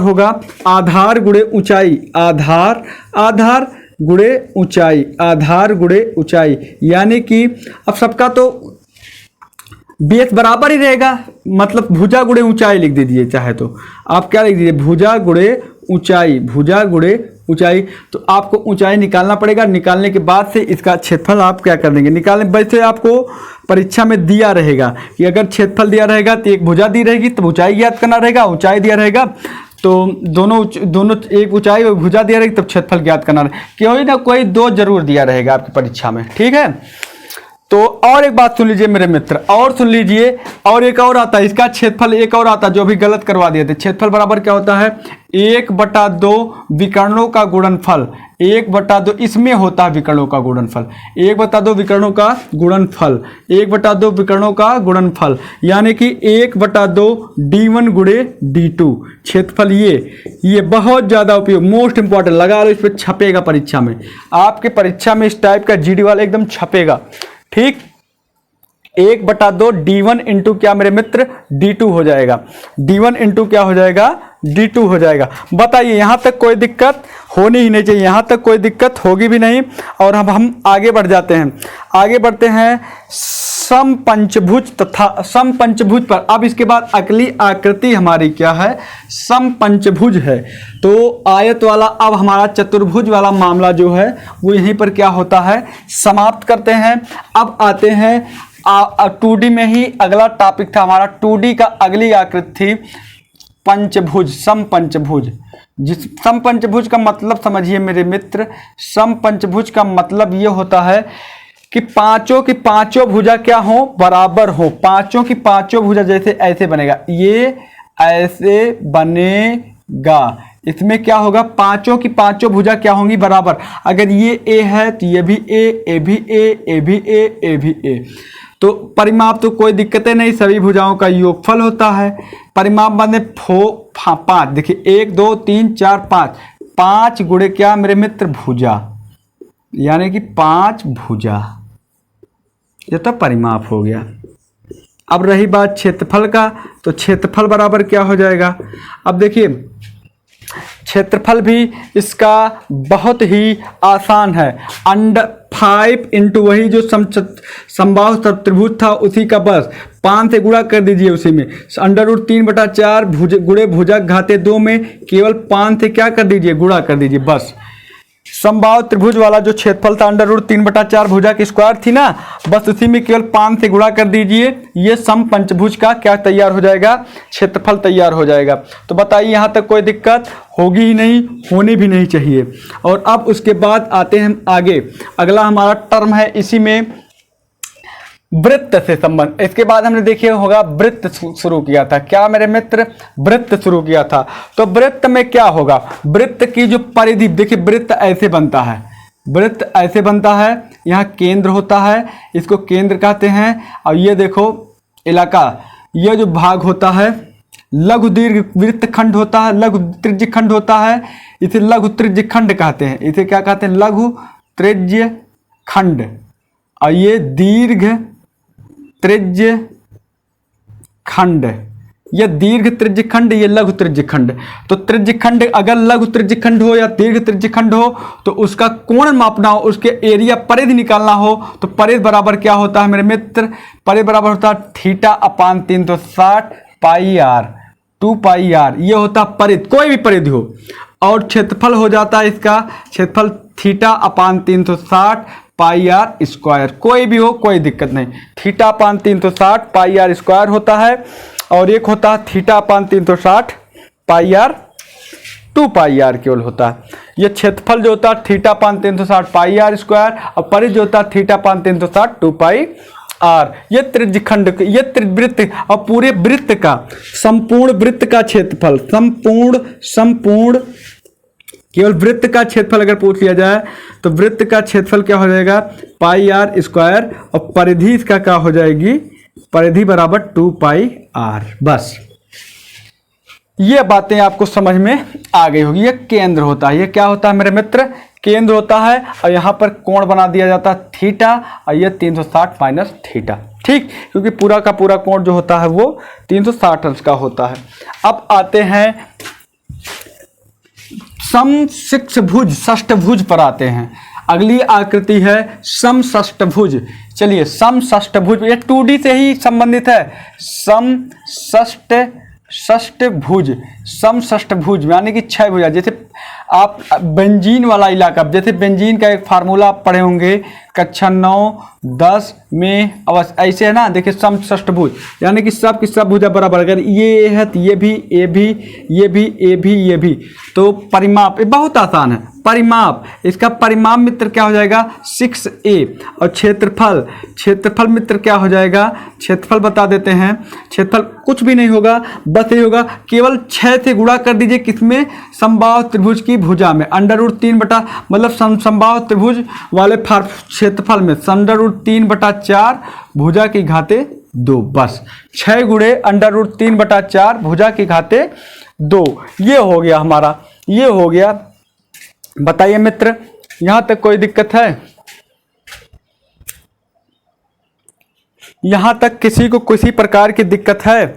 होगा आधार गुणे ऊंचाई, आधार गुणे ऊंचाई। यानी कि अब सबका तो बेस बराबर ही रहेगा, मतलब भुजा गुणे ऊंचाई लिख दीजिए, चाहे तो आप क्या लिख दीजिए भुजा गुणे ऊंचाई, भुजा गुणे ऊंचाई, तो आपको ऊंचाई निकालना पड़ेगा। निकालने के बाद से इसका क्षेत्रफल आप क्या कर देंगे, निकालने वैसे आपको परीक्षा में दिया रहेगा कि अगर क्षेत्रफल दिया रहेगा तो एक भुजा दी रहेगी, तब ऊंचाई ज्ञात करना रहेगा। ऊंचाई दिया रहेगा तो दोनों एक ऊंचाई और भुजा दिया रहेगी, तब क्षेत्रफल ज्ञात करना रहेगा। कोई ना कोई दो जरूर दिया रहेगा आपकी परीक्षा में, ठीक है। तो और एक बात सुन लीजिए मेरे मित्र, और सुन लीजिए, और एक और आता है इसका क्षेत्रफल, एक और आता है जो भी गलत करवा दिए थे। क्षेत्रफल बराबर क्या होता है, 1/2 विकर्णों का गुणनफल। 1/2 इसमें होता है विकर्णों का गुणनफल, 1/2 विकर्णों का गुणनफल, 1/2 विकर्णों का गुणनफल, यानी कि 1/2 D1 गुणे D2 क्षेत्रफल। ये बहुत ज़्यादा उपयोग, मोस्ट इंपॉर्टेंट, लगा लो, इस पर छपेगा परीक्षा में, आपके परीक्षा में इस टाइप का GD वाला एकदम छपेगा, ठीक। 1/2 D1 इंटू क्या मेरे मित्र, D2 हो जाएगा। D1 इंटू क्या हो जाएगा, D2 हो जाएगा। बताइए यहां तक कोई दिक्कत होनी ही नहीं चाहिए, यहां तक कोई दिक्कत होगी भी नहीं। और अब हम आगे बढ़ जाते हैं, आगे बढ़ते हैं समपंचभुज तथा समपंचभुज पर। अब इसके बाद अगली आकृति हमारी क्या है, समपंचभुज है। तो आयत वाला, अब हमारा चतुर्भुज वाला मामला जो है वो यहीं पर क्या होता है, समाप्त करते हैं। अब आते हैं 2D में ही अगला टॉपिक था हमारा, 2D का अगली आकृति थी पंचभुज, समपंचभुज। जिस समपंचभुज का मतलब समझिए मेरे मित्र, समपंचभुज का मतलब ये होता है कि पांचों की पांचों भुजा क्या हो, बराबर हो। पांचों की पांचों भुजा जैसे ऐसे बनेगा, ये ऐसे बनेगा, इसमें क्या होगा, पांचों की पांचों भुजा क्या होंगी, बराबर। अगर ये ए है तो ये भी ए भी ए भी ए भी ए। तो परिमाप तो कोई दिक्कतें नहीं, सभी भुजाओं का योगफल होता है। परिमाप बने 5, देखिए 1 2 3 4 5, 5 गुणे क्या मेरे मित्र, भुजा, यानी कि 5 भुजा, ये तो परिमाप हो गया। अब रही बात क्षेत्रफल का, तो क्षेत्रफल बराबर क्या हो जाएगा। अब देखिए क्षेत्रफल भी इसका बहुत ही आसान है, √5 इंटू वही जो समबाहु त्रिभुज था उसी का, बस 5 से गुणा कर दीजिए उसी में। √3/4 गुणे भुजा घाते 2 में केवल 5 से क्या कर दीजिए, गुणा कर दीजिए, बस। समबाहु त्रिभुज वाला जो क्षेत्रफल था √3/4 भुजा की स्क्वायर थी ना, बस उसी में केवल 5 से गुणा कर दीजिए, ये समपंचभुज का क्या तैयार हो जाएगा, क्षेत्रफल तैयार हो जाएगा। तो बताइए यहाँ तक कोई दिक्कत होगी ही नहीं, होनी भी नहीं चाहिए। और अब उसके बाद आते हैं आगे, अगला हमारा टर्म है इसी में वृत्त से संबंध। इसके बाद हमने देखिए होगा वृत्त शुरू किया था, क्या मेरे मित्र, वृत्त शुरू किया था। तो वृत्त में क्या होगा, वृत्त की जो परिधि, देखिए वृत्त ऐसे बनता है, वृत्त ऐसे बनता है, यहाँ केंद्र होता है, इसको केंद्र कहते हैं। और ये देखो इलाका, ये जो भाग होता है लघु दीर्घ वृत्त खंड होता है, लघु त्रिज्य खंड होता है, इसे लघु त्रिज्य खंड कहते हैं। इसे क्या कहते हैं, लघु त्रिज्य खंड। और ये दीर्घ त्रिज्य खंड, ये दीर्घ त्रिज्य खंड, ये लघु त्रिज्य खंड। तो त्रिज्य खंड अगर लघु त्रिज्य खंड हो या दीर्घ त्रिज्य खंड हो तो उसका कोण मापना हो, उसके एरिया परिधि निकालना हो, तो परिधि बराबर क्या होता है मेरे मित्र, परिधि बराबर होता है θ/360 πr 2πr, ये होता है परिधि, कोई भी परिधि हो। और क्षेत्रफल हो जाता है इसका, क्षेत्रफल θ/360 πr स्क्वायर, कोई भी हो कोई दिक्कत नहीं, θ/360 πr स्क्वायर होता है। और एक होता है θ/360 πr 2πr केवल होता है। ये क्षेत्रफल जो होता है θ/360 πr स्क्वायर, और परिधि जो होता है θ/360 2πr। ये त्रिज्य खंड, ये त्रिवृत्त और पूरे वृत्त का, संपूर्ण वृत्त का क्षेत्रफल, संपूर्ण केवल वृत्त का क्षेत्रफल अगर पूछ लिया जाए तो वृत्त का क्षेत्रफल क्या हो जाएगा, πr स्क्वायर, और परिधि इसका क्या हो जाएगी, परिधि बराबर 2πr। बस ये बातें आपको समझ में आ गई होगी। ये केंद्र होता है, ये क्या होता है मेरे मित्र, केंद्र होता है। और यहाँ पर कोण बना दिया जाता है थीटा, और ये 360 माइनस थीटा, ठीक, क्योंकि पूरा का पूरा कोण जो होता है वो 360 अंश का होता है। अब आते हैं समषष्ठभुज, षष्ठभुज पर आते हैं। अगली आकृति है समषष्ठभुज। चलिए समषष्ठभुज, ये 2D से ही संबंधित है। समषष्ठभुज समषष्ठभुज, समषष्ठभुज यानी कि 6 भुजा। जैसे आप बेंजीन वाला इलाका, जैसे बेंजीन का एक फार्मूला आप पढ़े होंगे कक्षा 9-10 में अवश्य, ऐसे है ना। देखिए समषष्ठभुज यानी कि सब की सब भुजा बराबर, अगर ये है तो ये भी, ये भी, ये भी, ये भी, ये भी, तो परिमाप ये बहुत आसान है। परिमाप, इसका परिमाप मित्र क्या हो जाएगा 6a। और क्षेत्रफल, क्षेत्रफल मित्र क्या हो जाएगा, क्षेत्रफल बता देते हैं। क्षेत्रफल कुछ भी नहीं होगा, बस ये होगा केवल 6 से गुणा कर दीजिए किसमें, समबाहु त्रिभुज की भुजा में, √3 बटा, मतलब समबाहु त्रिभुज वाले क्षेत्रफल में √3/4 भुजा की घाते 2, बस 6 गुणे √3/4 भुजा की घाते 2। ये हो गया हमारा, ये हो गया। बताइए मित्र, यहां तक कोई दिक्कत है? यहां तक किसी को किसी प्रकार की दिक्कत है?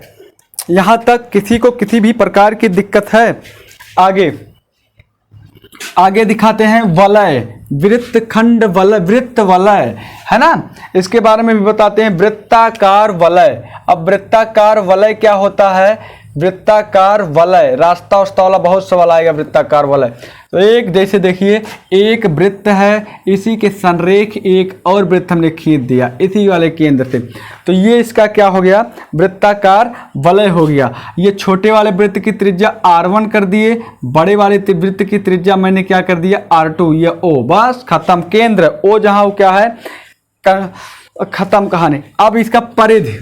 यहां तक किसी को किसी भी प्रकार की दिक्कत है? आगे आगे दिखाते हैं वलय, वृत्तखंड वलय, वृत्त वलय है ना, इसके बारे में भी बताते हैं। वृत्ताकार वलय, अब वृत्ताकार वलय क्या होता है? वृत्ताकार वलय, रास्ता उस्ता वाला बहुत सवाल आएगा। वृत्ताकार वलय तो एक, जैसे देखिए एक वृत्त है, इसी के संरेख एक और वृत्त हमने खींच दिया इसी वाले केंद्र से, तो ये इसका क्या हो गया, वृत्ताकार वलय हो गया। ये छोटे वाले वृत्त की त्रिज्या r1 कर दिए, बड़े वाले वृत्त की त्रिज्या मैंने क्या कर दिया r2, ये o, बस खत्म। केंद्र o जहां वो क्या है, खत्म कहानी। अब इसका परिधि,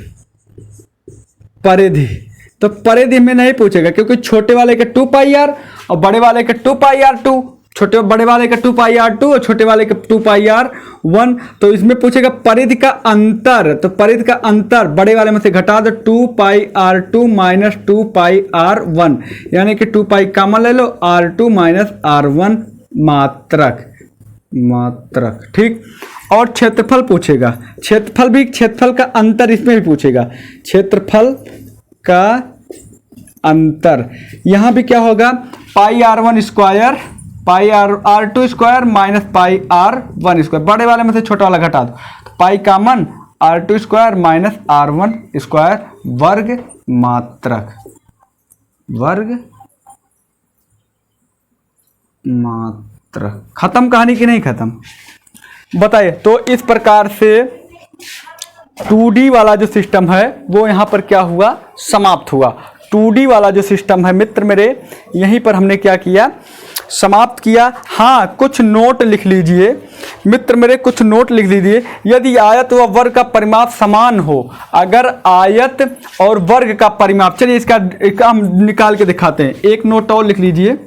परिधि तो परिधि में नहीं पूछेगा क्योंकि छोटे वाले के 2πr और बड़े वाले के 2πr2, छोटे बड़े वाले का 2πr2 और छोटे वाले का 2πr1, तो इसमें पूछेगा परिधि का अंतर। तो परिधि का अंतर बड़े वाले में से घटा दो, 2πr2 माइनस 2πr1, यानी कि 2π कॉमन ले लो, r2 माइनस r1 मात्रक, मात्रक ठीक। और क्षेत्रफल पूछेगा, क्षेत्रफल भी, क्षेत्रफल का अंतर इसमें भी पूछेगा, क्षेत्रफल का अंतर। यहां भी क्या होगा, πr1 square, πr2 square minus πr1 square, बड़े वाले में से छोटा वाला घटा दो, तो pi common, r2 square minus r1 square वर्ग मात्रक, वर्ग मात्रक। खत्म कहानी की नहीं खत्म? बताइए। तो इस प्रकार से 2D वाला जो सिस्टम है वो यहाँ पर क्या हुआ, समाप्त हुआ। 2D वाला जो सिस्टम है मित्र मेरे, यहीं पर हमने क्या किया, समाप्त किया। हाँ, कुछ नोट लिख लीजिए मित्र मेरे, कुछ नोट लिख दीजिए। यदि आयत व वर्ग का परिमाप समान हो, अगर आयत और वर्ग का परिमाप, चलिए इसका हम निकाल के दिखाते हैं। एक नोट और लिख लीजिए,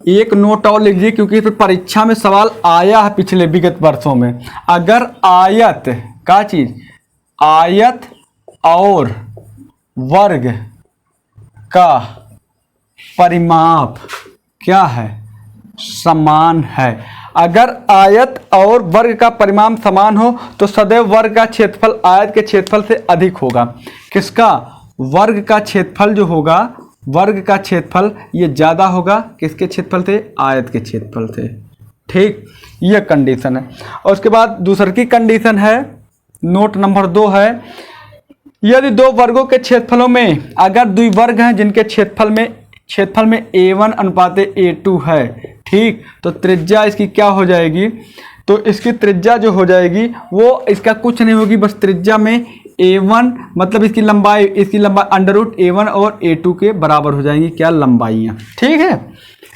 एक नोट और लिख लीजिए, क्योंकि इस पर परीक्षा में सवाल आया है पिछले विगत वर्षों में। अगर आयत का चीज, आयत और वर्ग का परिमाप क्या है, समान है। अगर आयत और वर्ग का परिमाप समान हो तो सदैव वर्ग का क्षेत्रफल आयत के क्षेत्रफल से अधिक होगा। किसका, वर्ग का क्षेत्रफल जो होगा, वर्ग का क्षेत्रफल ये ज़्यादा होगा किसके क्षेत्रफल से, आयत के क्षेत्रफल से। ठीक, ये कंडीशन है। और उसके बाद दूसरी की कंडीशन है, नोट नंबर 2 है, यदि दो वर्गों के क्षेत्रफलों में अगर दो वर्ग हैं जिनके क्षेत्रफल में a1 अनुपात a2 है, ठीक, तो त्रिज्या इसकी क्या हो जाएगी, तो इसकी त्रिज्या जो हो जाएगी वो इसका कुछ नहीं होगी, बस त्रिज्या में a1 मतलब इसकी लंबाई √a1 और a2 के बराबर हो जाएंगी क्या, लंबाइयाँ। ठीक है,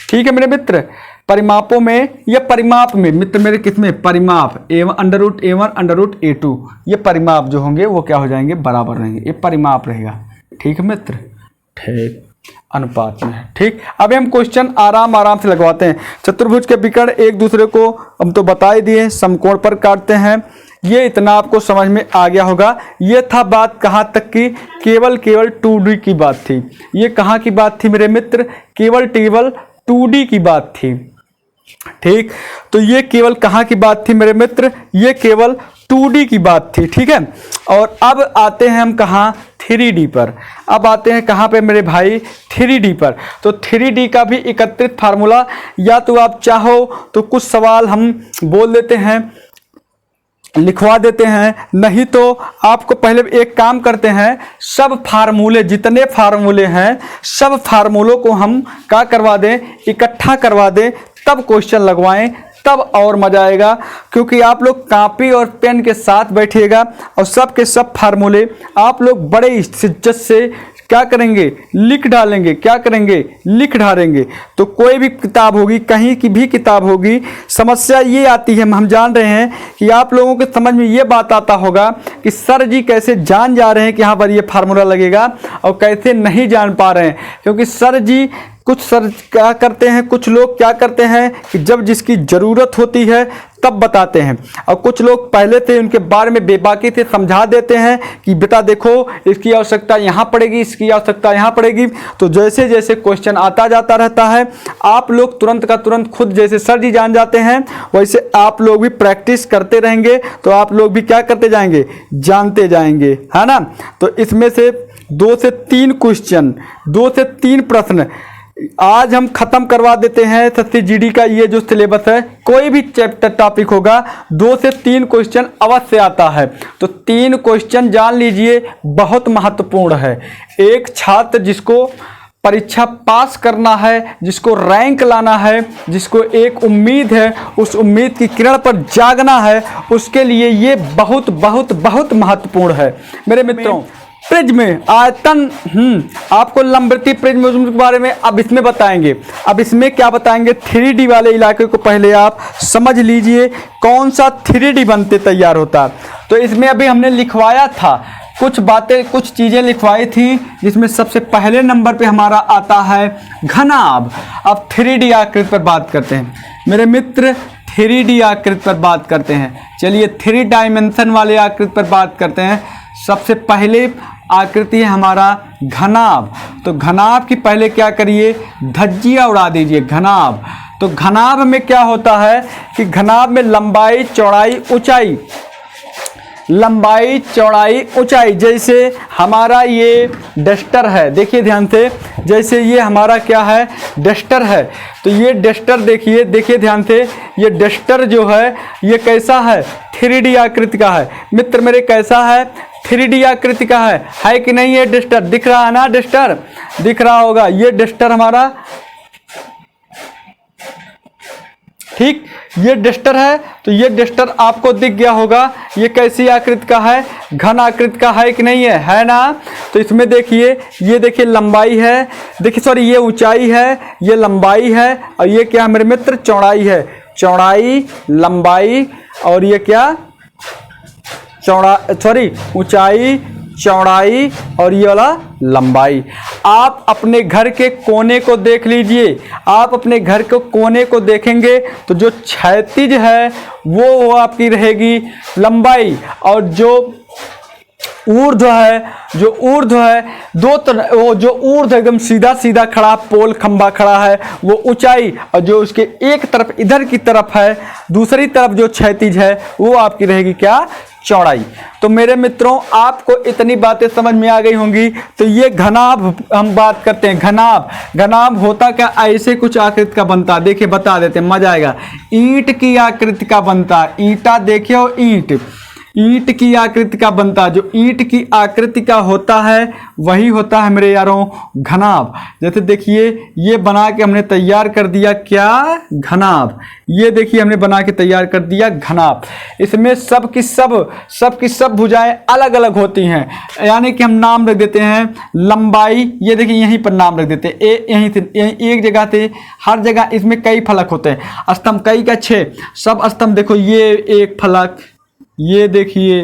ठीक है मेरे मित्र। परिमापों में या परिमाप में मित्र मेरे, किसमें, परिमाप √a1 √a2, ये परिमाप जो होंगे वो क्या हो जाएंगे, बराबर रहेंगे, ये परिमाप रहेगा। ठीक है मित्र, ठीक, अनुपात में। ठीक, अभी हम क्वेश्चन आराम से लगवाते हैं। चतुर्भुज के विकर्ण एक दूसरे को हम तो बता ही दिए, समकोण पर काटते हैं। ये इतना आपको समझ में आ गया होगा। ये था बात कहाँ तक की, केवल 2D की बात थी। ये कहाँ की बात थी मेरे मित्र, केवल 2D की बात थी। ठीक, तो ये केवल कहाँ की बात थी मेरे मित्र, ये केवल 2D की बात थी। ठीक है, और अब आते हैं हम कहाँ, 3D पर। अब आते हैं कहाँ पे मेरे भाई, 3D पर। तो 3D का भी एकत्रित फार्मूला, या तो आप चाहो तो कुछ सवाल हम बोल देते हैं, लिखवा देते हैं, नहीं तो आपको पहले एक काम करते हैं, सब फार्मूले जितने फार्मूले हैं सब फार्मूलों को हम क्या करवा दें, इकट्ठा करवा दें, तब क्वेश्चन लगवाएं, तब और मजा आएगा। क्योंकि आप लोग कॉपी और पेन के साथ बैठिएगा और सब के सब फार्मूले आप लोग बड़े इज्जत से क्या करेंगे, लिख डालेंगे, क्या करेंगे, लिख डालेंगे। तो कोई भी किताब होगी, कहीं की भी किताब होगी, समस्या ये आती है, हम जान रहे हैं कि आप लोगों के समझ में ये बात आता होगा कि सर जी कैसे जान जा रहे हैं कि यहाँ पर ये फार्मूला लगेगा और कैसे नहीं जान पा रहे हैं। क्योंकि सर जी कुछ सर क्या करते हैं, कुछ लोग क्या करते हैं कि जब जिसकी ज़रूरत होती है तब बताते हैं, और कुछ लोग पहले से उनके बारे में बेबाकी से समझा देते हैं कि बेटा देखो इसकी आवश्यकता यहाँ पड़ेगी, इसकी आवश्यकता यहाँ पड़ेगी। तो जैसे जैसे क्वेश्चन आता जाता रहता है आप लोग तुरंत का तुरंत खुद जैसे सर जी जान जाते हैं, वैसे आप लोग भी प्रैक्टिस करते रहेंगे तो आप लोग भी क्या करते जाएंगे, जानते जाएंगे, है ना। तो इसमें से 2 से 3 क्वेश्चन, 2 से 3 प्रश्न आज हम खत्म करवा देते हैं। एसएससी जीडी का ये जो सिलेबस है, कोई भी चैप्टर टॉपिक होगा 2 से 3 क्वेश्चन अवश्य आता है। तो 3 क्वेश्चन जान लीजिए, बहुत महत्वपूर्ण है। एक छात्र जिसको परीक्षा पास करना है, जिसको रैंक लाना है, जिसको एक उम्मीद है, उस उम्मीद की किरण पर जागना है, उसके लिए ये बहुत बहुत बहुत महत्वपूर्ण है मेरे मित्रों। प्रिज्म आयतन, आपको लंबवृत्तीय प्रिज्म के बारे में अब इसमें बताएंगे। अब इसमें क्या बताएंगे, 3D वाले इलाके को पहले आप समझ लीजिए, कौन सा 3D बनते तैयार होता है। तो इसमें अभी हमने लिखवाया था कुछ बातें, कुछ चीज़ें लिखवाई थी, जिसमें सबसे पहले नंबर पे हमारा आता है घनाभ। अब 3D आकृति पर बात करते हैं मेरे मित्र, 3D आकृति पर बात करते हैं। चलिए 3 डायमेंशन वाले आकृति पर बात करते हैं। सबसे पहले आकृति है हमारा घनाभ। तो घनाभ की पहले क्या करिए, धज्जियाँ उड़ा दीजिए। घनाभ, तो घनाभ में क्या होता है कि घनाभ में लंबाई चौड़ाई ऊंचाई, लंबाई चौड़ाई ऊंचाई। जैसे हमारा ये डस्टर है, देखिए ध्यान से, जैसे ये हमारा क्या है, डस्टर है। तो ये डस्टर देखिए, देखिए ध्यान से, ये डस्टर जो है ये कैसा है, 3D आकृति का है मित्र मेरे। कैसा है, 3D आकृति का है कि नहीं। ये डस्टर दिख रहा है ना, डस्टर दिख रहा होगा, ये डस्टर हमारा, ठीक, ये डस्टर है। तो ये डस्टर आपको दिख गया होगा, ये कैसी आकृति का है, घन आकृति का है कि नहीं है ना। तो इसमें देखिए, ये देखिए लंबाई है, देखिए सॉरी ये ऊंचाई है, ये लंबाई है, और ये क्या है मेरे मित्र, चौड़ाई है। चौड़ाई, लंबाई, और ये क्या, ऊंचाई, चौड़ाई, और ये वाला लंबाई। आप अपने घर के कोने को देख लीजिए, आप अपने घर के कोने को देखेंगे तो जो क्षैतिज है वो आपकी रहेगी लंबाई, और जो ऊर्ध्व है, जो ऊर्ध्व है, वो जो ऊर्ध्व एकदम सीधा सीधा खड़ा पोल खंबा खड़ा है वो ऊंचाई, और जो उसके एक तरफ इधर की तरफ है, दूसरी तरफ जो क्षैतिज है वो आपकी रहेगी क्या, चौड़ाई। तो मेरे मित्रों आपको इतनी बातें समझ में आ गई होंगी। तो ये घनाभ हम बात करते हैं। घनाभ, घनाभ होता क्या, ऐसे कुछ आकृति का बनता है। देखिए बता देते हैं, मजा आएगा। ईंट की आकृति का बनता है, ईंटा देखिए, और ईंट, ईंट की आकृति का बनता है। जो ईंट की आकृति का होता है वही होता है मेरे यारों घनाभ। जैसे देखिए ये बना के हमने तैयार कर दिया क्या, घनाभ। ये देखिए हमने बना के तैयार कर दिया घनाभ। इसमें सब की सब भुजाएं अलग अलग होती हैं, यानी कि हम नाम रख देते हैं लंबाई, ये देखिए यहीं पर नाम रख देते हैं, यहीं से एक जगह से, हर जगह इसमें कई फलक होते हैं। स्तंभ कई का 6, सब स्तंभ देखो, ये एक फलक, ये देखिए,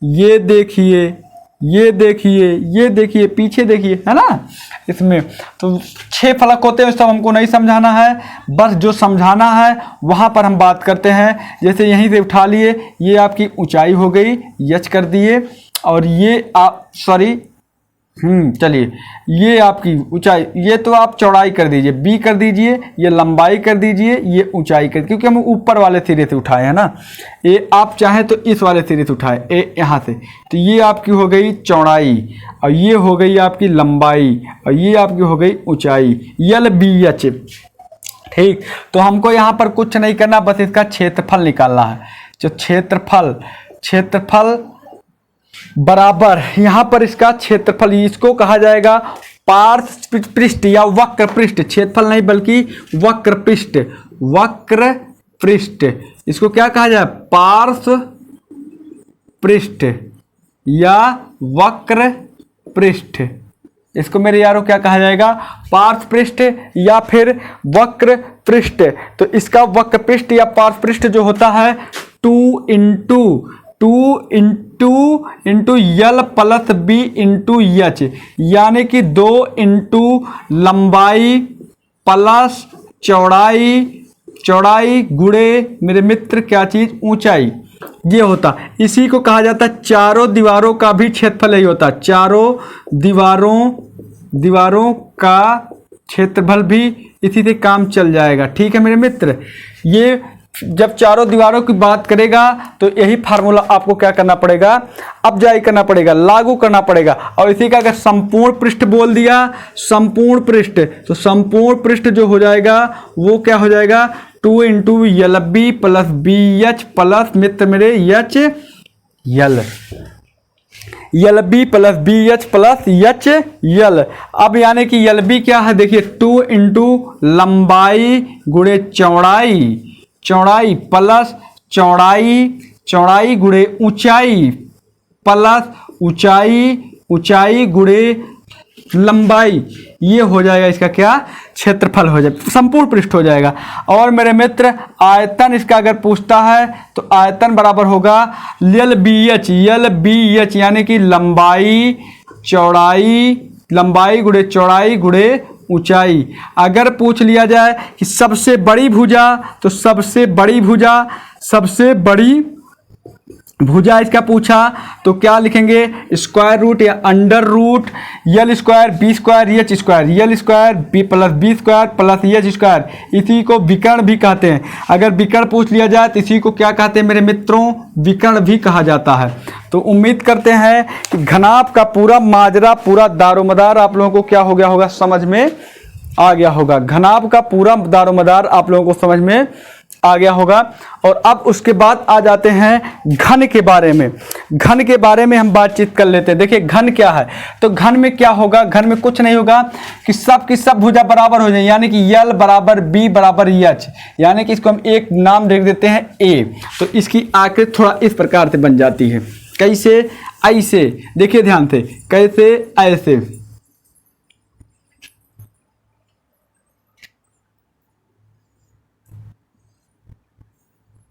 ये देखिए, ये देखिए, ये देखिए, पीछे देखिए, है ना। इसमें तो 6 फलक होते हैं, सब हमको नहीं समझाना है, बस जो समझाना है वहाँ पर हम बात करते हैं। जैसे यहीं से उठा लिए, ये आपकी ऊंचाई हो गई, यच कर दिए, और ये आप सॉरी चलिए ये आपकी ऊंचाई, ये तो आप चौड़ाई कर दीजिए, बी कर दीजिए, ये लंबाई कर दीजिए, ये ऊंचाई कर, क्योंकि हम ऊपर वाले सिरे से उठाए हैं ना। ये आप चाहें तो इस वाले सिरे से उठाए, ए यहाँ से, तो ये आपकी हो गई चौड़ाई, और ये हो गई आपकी लंबाई, और ये आपकी हो गई ऊंचाई, यल बी एच। ठीक, तो हमको यहाँ पर कुछ नहीं करना, बस इसका क्षेत्रफल निकालना है। जो क्षेत्रफल बराबर, यहाँ पर इसका क्षेत्रफल, इसको कहा जाएगा पार्श्व पृष्ठ या वक्र पृष्ठ। क्षेत्रफल नहीं बल्कि वक्र पृष्ठ, इसको क्या कहा जाए, पार्श्व पृष्ठ या वक्र पृष्ठ। इसको मेरे यारों क्या कहा जाएगा, पार्श्व पृष्ठ या फिर वक्र पृष्ठ। तो इसका वक्र पृष्ठ या पार्श्व पृष्ठ जो होता है 2 into L plus B into H, यानी कि 2 इंटू लंबाई प्लस चौड़ाई गुणे मेरे मित्र क्या चीज, ऊंचाई, ये होता। इसी को कहा जाता है चारों दीवारों का भी क्षेत्रफल यही होता है। चारों दीवारों का क्षेत्रफल भी इसी से काम चल जाएगा। ठीक है मेरे मित्र, ये जब चारों दीवारों की बात करेगा तो यही फार्मूला आपको क्या करना पड़ेगा, अप्लाई करना पड़ेगा, लागू करना पड़ेगा। और इसी का अगर संपूर्ण पृष्ठ बोल दिया, संपूर्ण पृष्ठ, तो संपूर्ण पृष्ठ जो हो जाएगा वो क्या हो जाएगा, 2 into l b plus b h plus मित्र मेरे h l b plus b h plus h l. अब यानी कि यल बी क्या है, देखिए 2 इंटू लंबाई गुणे चौड़ाई प्लस चौड़ाई गुणे ऊंचाई प्लस ऊंचाई गुणे लंबाई, ये हो जाएगा इसका क्या, क्षेत्रफल हो जाएगा, संपूर्ण पृष्ठ हो जाएगा। और मेरे मित्र आयतन इसका अगर पूछता है तो आयतन बराबर होगा यल बी एच, यानी कि लंबाई गुणे चौड़ाई गुणे ऊंचाई। अगर पूछ लिया जाए कि सबसे बड़ी भुजा, तो सबसे बड़ी भुजा इसका पूछा तो क्या लिखेंगे, स्क्वायर रूट या under root L square B square H square, L square B plus B square plus H square. इसी को विकर्ण भी कहते हैं। अगर विकर्ण पूछ लिया जाए तो इसी को क्या कहते हैं मेरे मित्रों, विकर्ण भी कहा जाता है। तो उम्मीद करते हैं कि घनाभ का पूरा माजरा, पूरा दारोमदार आप लोगों को क्या हो गया होगा, समझ में आ गया होगा। घनाभ का पूरा दारोमदार आप लोगों को समझ में आ गया होगा। और अब उसके बाद आ जाते हैं घन के बारे में। घन के बारे में हम बातचीत कर लेते हैं। देखिए घन क्या है, तो घन में क्या होगा, घन में कुछ नहीं होगा कि सब की सब भुजा बराबर हो जाए, यानी कि यल बराबर बी बराबर एच, यानी कि इसको हम एक नाम दे देते हैं ए। तो इसकी आकृति थोड़ा इस प्रकार से बन जाती है, कैसे, ऐसे, देखिए ध्यान से, कैसे, ऐसे।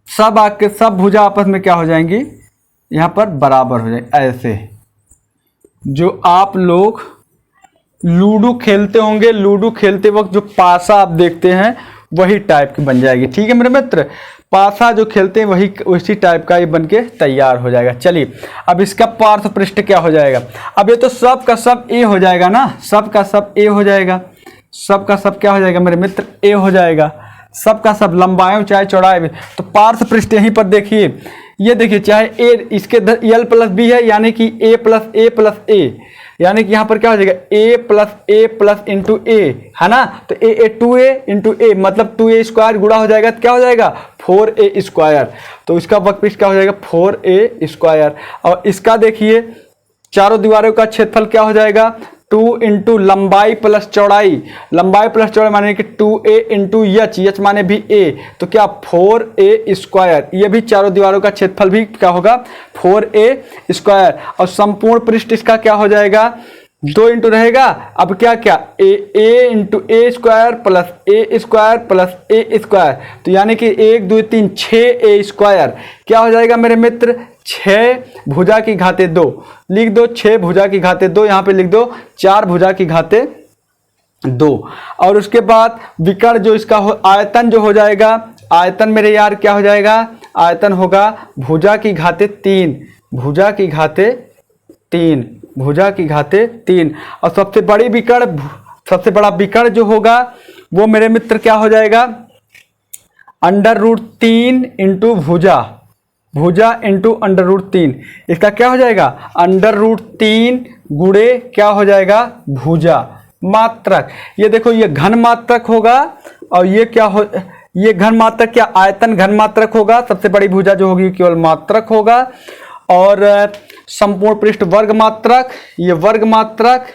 सब भुजा आपस में क्या हो जाएंगी, यहाँ पर बराबर हो जाएंगे, ऐसे। जो आप लोग लूडो खेलते होंगे, लूडो खेलते वक्त जो पासा आप देखते हैं वही टाइप की बन जाएगी। ठीक है मेरे मित्र, पासा जो खेलते हैं वही उसी टाइप का ये बन के तैयार हो जाएगा। चलिए अब इसका पार्श्व पृष्ठ क्या हो जाएगा। अब ये तो सब का सब ए हो जाएगा ना, सब का सब ए हो जाएगा, सब का सब क्या हो जाएगा मेरे मित्र, ए हो जाएगा। सब का सब लंबाई ऊंचाई चौड़ाई भी, तो पार्श्व पृष्ठ यहीं पर देखिए, ये देखिए चाहे ए इसके यल प्लस बी है, यानी कि ए प्लस ए, यानी कि यहाँ पर क्या हो जाएगा, ए प्लस इंटू ए है ना। तो ए 2a इंटू ए मतलब 2a स्क्वायर गुणा हो जाएगा, तो क्या हो जाएगा 4a स्क्वायर। तो इसका वक्र पृष्ठ क्या हो जाएगा 4a स्क्वायर। और इसका देखिए चारों दीवारों का क्षेत्रफल क्या हो जाएगा, 2 इंटू लंबाई प्लस चौड़ाई माने कि 2a इंटू एच माने भी a, तो क्या 4a स्क्वायर। ये भी चारों दीवारों का क्षेत्रफल भी क्या होगा 4a स्क्वायर। और संपूर्ण पृष्ठ इसका क्या हो जाएगा, 2 इंटू रहेगा, अब क्या क्या ए इंटू ए स्क्वायर प्लस ए स्क्वायर प्लस ए स्क्वायर, तो यानी कि 1 2 3 6a स्क्वायर क्या हो जाएगा मेरे मित्र, 6 भुजा की घाते 2 लिख दो, 6 भुजा की घाते 2, यहाँ पे लिख दो 4 भुजा की घाते 2। और उसके बाद विकर्ण जो इसका आयतन जो हो जाएगा, आयतन मेरे यार क्या हो जाएगा, आयतन होगा भुजा की घाते 3, भुजा की घाते 3। और सबसे बड़ी विकर्ण, सबसे बड़ा विकर्ण जो होगा वो मेरे मित्र क्या हो जाएगा, अंडर रूट 3 इंटू भुजा इंटू अंडर रूट 3। इसका क्या हो जाएगा, अंडर रूट 3 गुणे क्या हो जाएगा भुजा मात्रक। ये देखो ये घन मात्रक होगा और ये क्या हो, ये घन मात्रक या आयतन घन मात्रक होगा, सबसे बड़ी भुजा जो होगी केवल मात्रक होगा। और संपूर्ण पृष्ठ वर्ग मात्रक, ये वर्ग मात्रक,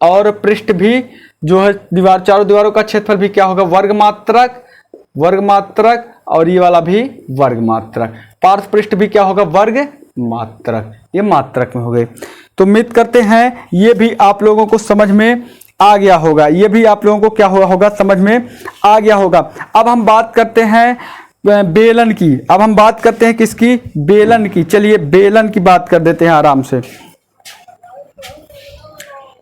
और पृष्ठ भी जो है दीवार, चारों दीवारों का क्षेत्रफल भी क्या होगा, वर्ग मात्रक, वर्ग मात्रक, और ये वाला भी वर्ग मात्रक। पार्श्व पृष्ठ भी क्या होगा, वर्ग मात्रक। ये मात्रक में हो गए। तो उम्मीद करते हैं ये भी आप लोगों को समझ में आ गया होगा, ये भी आप लोगों को क्या हुआ होगा, समझ में आ गया होगा। अब हम बात करते हैं बेलन की। अब हम बात करते हैं किसकी, बेलन की। चलिए बेलन की बात कर देते हैं आराम से।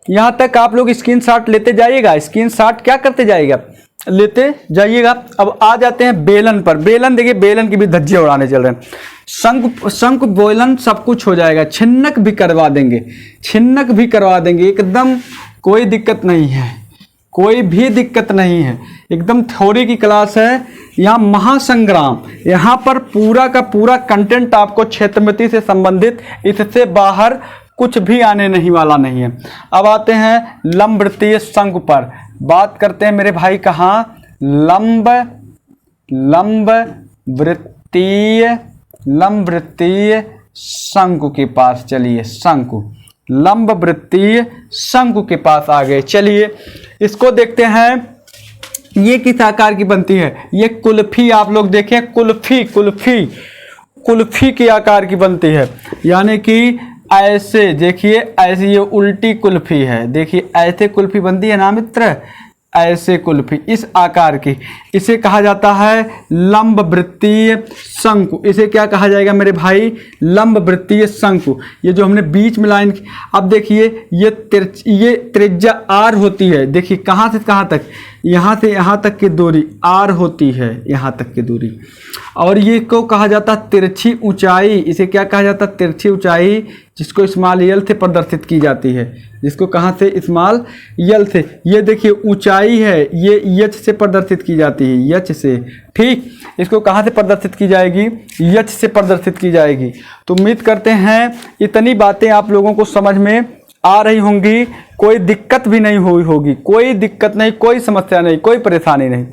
यहां तक आप लोग स्क्रीनशॉट लेते जाइएगा, स्क्रीनशॉट क्या करते जाइएगा, लेते जाइएगा। अब आ जाते हैं बेलन पर। बेलन देखिए, बेलन की भी धज्जियां उड़ाने चल रहे हैं। शंकु बेलन सब कुछ हो जाएगा, छिन्नक भी करवा देंगे, छिन्नक भी करवा देंगे, एकदम कोई दिक्कत नहीं है, कोई भी दिक्कत नहीं है। एकदम थ्योरी की क्लास है। यहाँ महासंग्राम, यहाँ पर पूरा का पूरा कंटेंट आपको क्षेत्रमिति से संबंधित, इससे बाहर कुछ भी आने नहीं वाला नहीं है। अब आते हैं लंब वृत्तीय शंकु पर। बात करते हैं मेरे भाई कहाँ, लंब वृत्तीय शंकु के पास। चलिए शंकु, लंब वृत्तीय शंकु के पास आ गए। चलिए इसको देखते हैं, ये किस आकार की बनती है, ये कुल्फी। आप लोग देखें, कुल्फी के आकार की बनती है, यानी कि ऐसे देखिए, ऐसे ये उल्टी कुल्फी है, देखिए ऐसे कुल्फी बनती है ना मित्र, ऐसे कुल्फी इस आकार की, इसे कहा जाता है लंब वृत्तीय शंकु। इसे क्या कहा जाएगा मेरे भाई, लंब वृत्तीय शंकु। ये जो हमने बीच में लाइन, अब देखिए ये त्रिज्या आर होती है। देखिए कहाँ से कहाँ तक, यहाँ से यहाँ तक की दूरी आर होती है, यहाँ तक की दूरी। और ये को कहा जाता है तिरछी ऊंचाई। इसे क्या कहा जाता है, तिरछी ऊंचाई, जिसको स्मॉल यल से प्रदर्शित की जाती है। जिसको कहाँ से, स्मॉल यल से। ये देखिए ऊंचाई है, ये यच से प्रदर्शित की जाती है, यच से। ठीक, इसको कहाँ से प्रदर्शित की जाएगी, यच से प्रदर्शित की जाएगी। तो उम्मीद करते हैं इतनी बातें आप लोगों को समझ में आ रही होंगी, कोई दिक्कत भी नहीं हुई होगी, कोई दिक्कत नहीं, कोई समस्या नहीं, कोई परेशानी नहीं।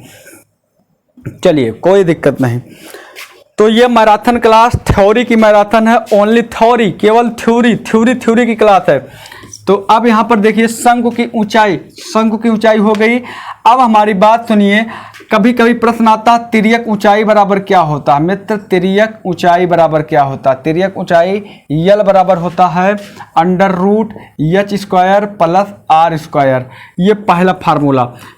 चलिए कोई दिक्कत नहीं। तो ये मैराथन क्लास थ्योरी की मैराथन है, ओनली थ्योरी, केवल थ्योरी की क्लास है। तो अब यहाँ पर देखिए शंकु की ऊंचाई हो गई। अब हमारी बात सुनिए, कभी कभी प्रश्न आता है तिर्यक ऊंचाई बराबर क्या होता है मित्र, तिर्यक ऊंचाई बराबर क्या होता है। तिर्यक ऊंचाई यल बराबर होता है √h² प्लस r²। ये पहला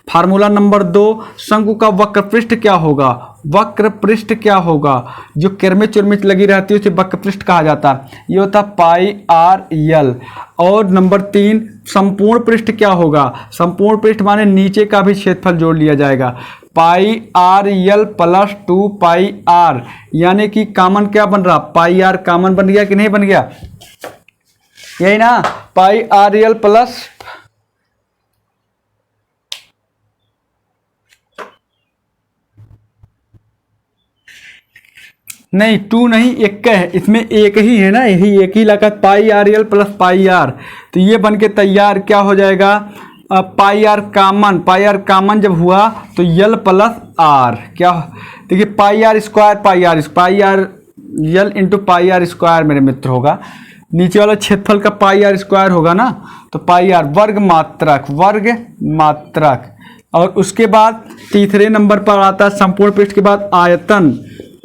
फार्मूला नंबर 2, शंकु का वक्र पृष्ठ क्या होगा, वक्र पृष्ठ क्या होगा, जो किरमिच लगी रहती है उसे वक्र पृष्ठ कहा जाता है, ये होता πr/l। और नंबर 3, संपूर्ण पृष्ठ क्या होगा, संपूर्ण पृष्ठ माने नीचे का भी क्षेत्रफल जोड़ लिया जाएगा, πr/l + 2πr, यानी कि कॉमन क्या बन रहा, πr कॉमन बन गया कि नहीं बन गया, यही ना, πr/l प्लस नहीं 2 नहीं, एक है, इसमें एक ही है ना, यही एक ही लगा πr/l प्लस πr। तो ये बन के तैयार क्या हो जाएगा, πr कॉमन जब हुआ तो यल प्लस r क्या, देखिए πr² यल इंटू πr² मेरे मित्र होगा, नीचे वाला क्षेत्रफल का πr² होगा ना, तो πr वर्ग मात्रक। और उसके बाद तीसरे नंबर पर आता है संपूर्ण पृष्ठ के बाद आयतन।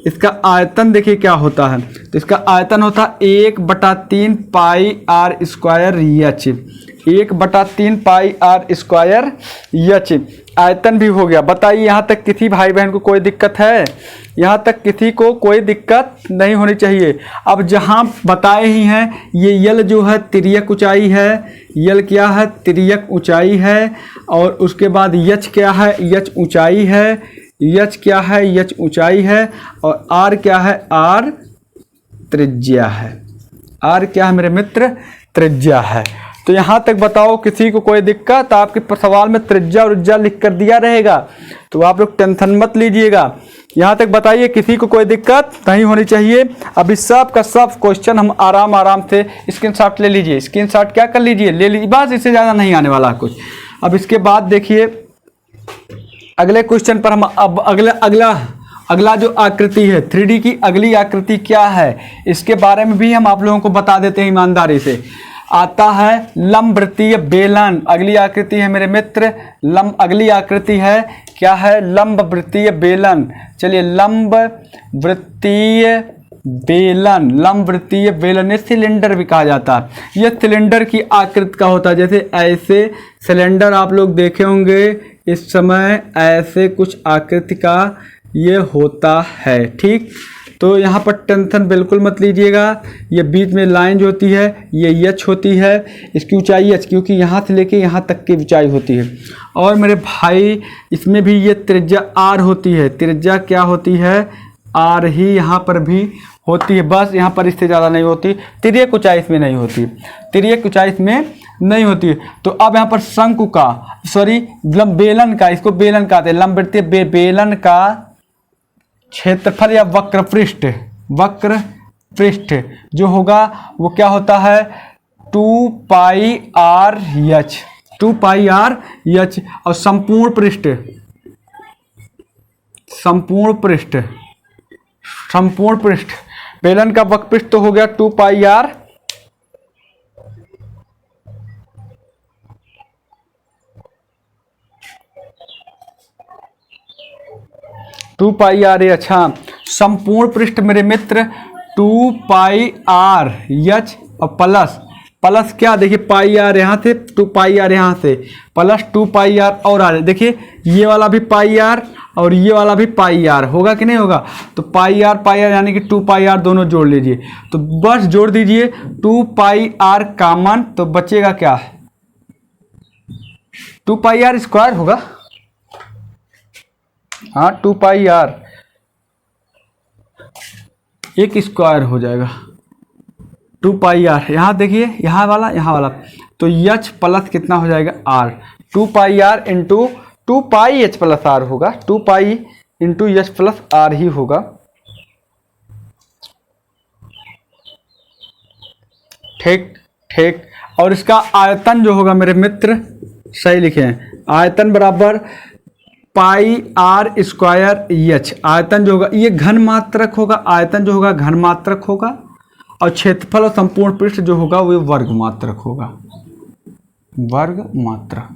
इसका आयतन देखिए क्या होता है, तो इसका आयतन होता है 1/3 πr²h, 1/3 πr²h। आयतन भी हो गया। बताइए यहाँ तक किसी भाई बहन को कोई दिक्कत है, यहाँ तक किसी को कोई दिक्कत नहीं होनी चाहिए। अब जहाँ बताए ही हैं, ये यल जो है तिर्यक ऊंचाई है, यल क्या है, तिर्यक ऊंचाई है। और उसके बाद यच क्या है, यच ऊंचाई है, यच क्या है, यच ऊंचाई है। और आर क्या है, आर त्रिज्या है, आर क्या है मेरे मित्र, त्रिज्या है। तो यहाँ तक बताओ किसी को कोई दिक्कत, आपके सवाल में त्रिज्या और उज्जा लिख कर दिया रहेगा, तो आप लोग टेंशन मत लीजिएगा। यहाँ तक बताइए किसी को कोई दिक्कत नहीं होनी चाहिए। अभी सब का सब क्वेश्चन हम आराम से स्क्रीनशॉट ले लीजिए, स्क्रीनशॉट क्या कर लीजिए, ले लीजिए, बस इससे ज़्यादा नहीं आने वाला कुछ। अब इसके बाद देखिए अगले क्वेश्चन पर हम अब अगला जो आकृति है 3D की अगली आकृति क्या है, इसके बारे में भी हम आप लोगों को बता देते हैं ईमानदारी से। आता है लंब वृत्तीय बेलन। अगली आकृति है मेरे मित्र अगली आकृति है क्या है, लंब वृत्तीय बेलन। चलिए लंब वृत्तीय बेलन, लंब वृत्तीय बेलन, ये सिलेंडर भी कहा जाता है। यह सिलेंडर की आकृति का होता है, जैसे ऐसे सिलेंडर आप लोग देखे होंगे इस समय, ऐसे कुछ आकृति का ये होता है। ठीक, तो यहाँ पर टेंशन बिल्कुल मत लीजिएगा। ये बीच में लाइन जो होती है ये एच होती है, इसकी ऊंचाई एच, क्योंकि यहाँ से लेके यहाँ तक की ऊंचाई होती है। और मेरे भाई इसमें भी ये त्रिज्या आर होती है, त्रिज्या क्या होती है, आर ही यहाँ पर भी होती है, बस यहाँ पर इससे ज़्यादा नहीं होती। तिर्यक ऊंचाई इसमें नहीं होती, तिर्यक ऊंचाई इसमें नहीं होती है। तो अब यहाँ पर शंकु का बेलन का, इसको बेलन कहते हैं, लंब वृत्तीय बेलन का क्षेत्रफल या वक्र पृष्ठ जो होगा वो क्या होता है, 2πr/h, 2πr/h। और संपूर्ण पृष्ठ बेलन का वक्र पृष्ठ तो हो गया 2πr, अच्छा संपूर्ण पृष्ठ मेरे मित्र 2πr/h और प्लस क्या, देखिए πr यहाँ से 2πr यहाँ से प्लस 2πr और आर, देखिए ये वाला भी πr और ये वाला भी πr होगा कि नहीं होगा। तो πr यानी कि 2πr दोनों जोड़ लीजिए, तो बस जोड़ दीजिए 2πr कॉमन, तो बचेगा क्या, 2πr² होगा। हाँ 2πr एक स्क्वायर हो जाएगा, 2πr यहाँ देखिए यहाँ वाला तो h प्लस कितना हो जाएगा r, 2πr into 2πh plus r होगा, 2π इंटू h प्लस r ही होगा। ठीक। और इसका आयतन जो होगा मेरे मित्र, सही लिखे हैं, आयतन बराबर πr²h। आयतन जो होगा ये घन मात्रक होगा, आयतन जो होगा घन मात्रक होगा, और क्षेत्रफल और संपूर्ण पृष्ठ जो होगा वो वर्ग मात्रक होगा, वर्ग मात्रक।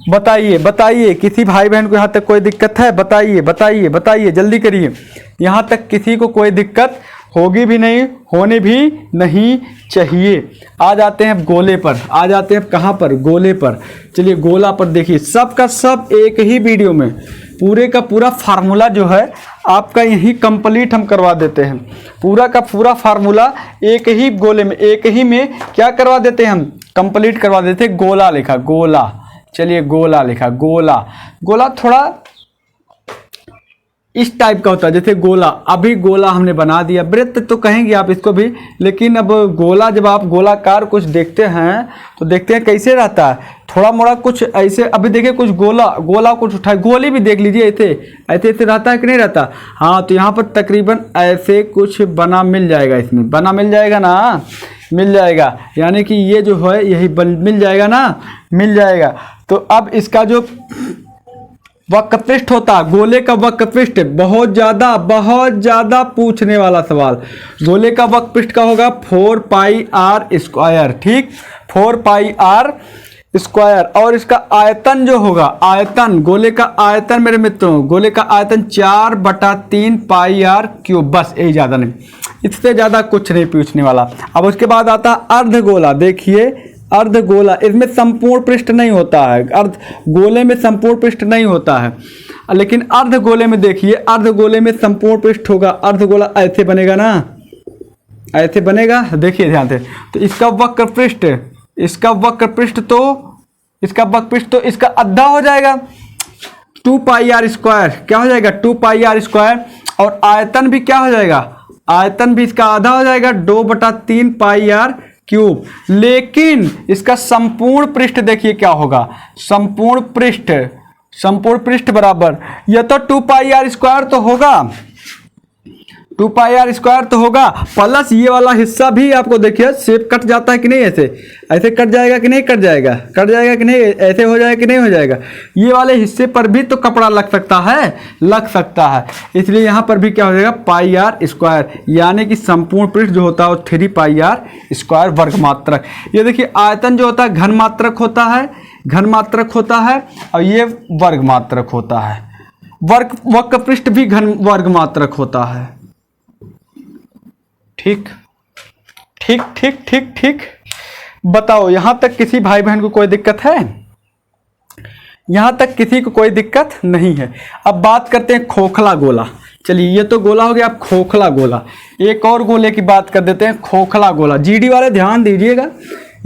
बताइए किसी भाई बहन को यहाँ तक कोई दिक्कत है, बताइए जल्दी करिए। यहाँ तक किसी को कोई दिक्कत होगी भी नहीं, होने भी नहीं चाहिए। आ जाते हैं गोले पर, कहाँ पर, गोले पर। चलिए गोला पर देखिए, सब का सब एक ही वीडियो में पूरे का पूरा फार्मूला जो है आपका यही कंप्लीट हम करवा देते हैं। पूरा का पूरा फार्मूला एक ही गोले में, एक ही में क्या करवा देते हैं हम, कंप्लीट करवा देते हैं। गोला लिखा, गोला, चलिए गोला लिखा, गोला थोड़ा इस टाइप का होता है जैसे गोला। अभी गोला हमने बना दिया, वृत्त तो कहेंगे आप इसको भी, लेकिन अब गोला जब आप गोलाकार कुछ देखते हैं तो देखते हैं कैसे रहता है, थोड़ा मोड़ा कुछ ऐसे। अभी देखिए कुछ गोला कुछ उठाए, गोली भी देख लीजिए, ऐसे रहता है कि नहीं रहता। हाँ तो यहाँ पर तकरीबन ऐसे कुछ बना मिल जाएगा, इसमें बना मिल जाएगा ना, मिल जाएगा, यानी कि ये जो है यही मिल जाएगा ना, मिल जाएगा। तो अब इसका जो वक्रपृष्ठ होता है, गोले का वक्रपृष्ठ, बहुत ज़्यादा पूछने वाला सवाल। गोले का वक्रपृष्ठ का होगा 4πr², ठीक, 4πr²। और इसका आयतन जो होगा, आयतन, गोले का आयतन मेरे मित्रों, गोले का आयतन 4/3 πr³, बस यही, ज़्यादा नहीं, इससे ज़्यादा कुछ नहीं पूछने वाला। अब उसके बाद आता है अर्धगोला। देखिए अर्धगोला, इसमें संपूर्ण पृष्ठ नहीं होता है, गोले में संपूर्ण पृष्ठ नहीं होता है, लेकिन अर्धगोले में देखिए, अर्धगोले में संपूर्ण पृष्ठ होगा। अर्धगोला ऐसे बनेगा ना, ऐसे बनेगा, देखिए ध्यान से। तो इसका वक्रपृष्ठ, तो इसका आधा हो जाएगा 2πr², क्या हो जाएगा 2πr²। और आयतन भी क्या हो जाएगा, आयतन भी इसका आधा हो जाएगा 2/3 πr³। लेकिन इसका संपूर्ण पृष्ठ देखिए क्या होगा, संपूर्ण पृष्ठ बराबर, यह तो 2πr² तो होगा, 2 पाई आर स्क्वायर तो होगा, प्लस ये वाला हिस्सा भी आपको देखिए शेप कट जाता है कि नहीं, ऐसे ऐसे कट जाएगा कि नहीं, कट जाएगा, कट जाएगा कि नहीं, ऐसे हो जाएगा कि नहीं हो जाएगा। ये वाले हिस्से पर भी तो कपड़ा लग सकता है, लग सकता है। इसलिए यहाँ पर भी क्या हो जाएगा, पाई आर स्क्वायर, यानी कि संपूर्ण पृष्ठ जो होता है वो 3 पाई आर स्क्वायर वर्गमात्रक। ये देखिए आयतन जो होता है घन मात्रक होता है, घन मात्रक होता है, और ये वर्ग मात्रक होता है। वक्र पृष्ठ भी घन वर्ग मात्रक होता है। ठीक ठीक ठीक ठीक ठीक। बताओ यहां तक किसी भाई बहन को कोई दिक्कत है? यहां तक किसी को कोई दिक्कत नहीं है। अब बात करते हैं खोखला गोला। चलिए ये तो गोला हो गया, अब खोखला गोला। एक और गोले की बात कर देते हैं, खोखला गोला। जीडी वाले ध्यान दीजिएगा,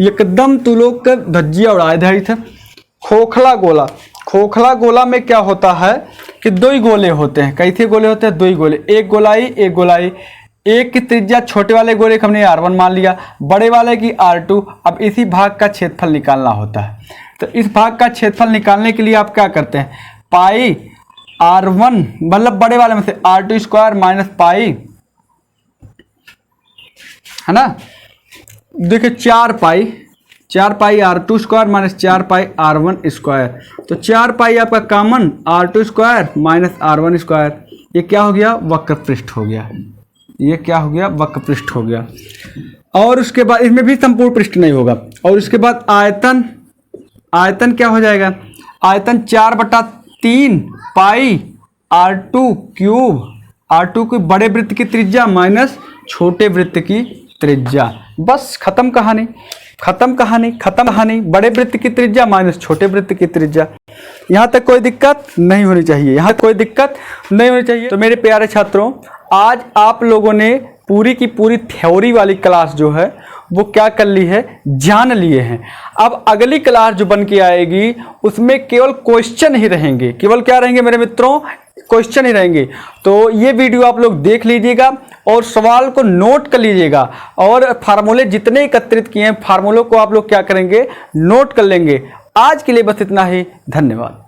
एकदम तू लोग का धज्जिया उड़ाए थे इधर। खोखला गोला, खोखला गोला में क्या होता है कि 2 ही गोले होते हैं। कैसे गोले होते हैं? 2 ही गोले, एक गोलाई एक गोलाई। एक की त्रिज्या छोटे वाले गोले की हमने R1 मान लिया, बड़े वाले की R2। अब इसी भाग का क्षेत्रफल निकालना होता है। तो इस भाग का क्षेत्रफल निकालने के लिए आप क्या करते हैं, पाई R1 मतलब बड़े वाले में से R2 स्क्वायर माइनस पाई, है ना। देखिए 4 पाई R2 स्क्वायर माइनस 4 पाई R1 स्क्वायर। तो 4 पाई आपका common, R2 square minus R1 square. ये क्या हो गया, वक्र पृष्ठ हो गया। ये क्या हो गया, वक्र पृष्ठ हो गया। और उसके बाद इसमें भी संपूर्ण पृष्ठ नहीं होगा। और उसके बाद आयतन, आयतन क्या हो जाएगा, आयतन 4/3 पाई R2 क्यूब, R2 की बड़े वृत्त की त्रिज्या माइनस छोटे वृत्त की त्रिज्या। बस खत्म कहानी, खत्म कहानी, खत्म कहानी। बड़े वृत्त की त्रिज्या माइनस छोटे वृत्त की त्रिज्या। यहाँ तक कोई दिक्कत नहीं होनी चाहिए, यहाँ कोई दिक्कत नहीं होनी चाहिए। तो मेरे प्यारे छात्रों, आज आप लोगों ने पूरी की पूरी थ्योरी वाली क्लास जो है वो क्या कर ली है, जान लिए हैं। अब अगली क्लास जो बन के आएगी उसमें केवल क्वेश्चन ही रहेंगे। केवल क्या रहेंगे मेरे मित्रों, क्वेश्चन ही रहेंगे। तो ये वीडियो आप लोग देख लीजिएगा और सवाल को नोट कर लीजिएगा, और फार्मूले जितने एकत्रित किए हैं फार्मूलों को आप लोग क्या करेंगे, नोट कर लेंगे। आज के लिए बस इतना ही, धन्यवाद।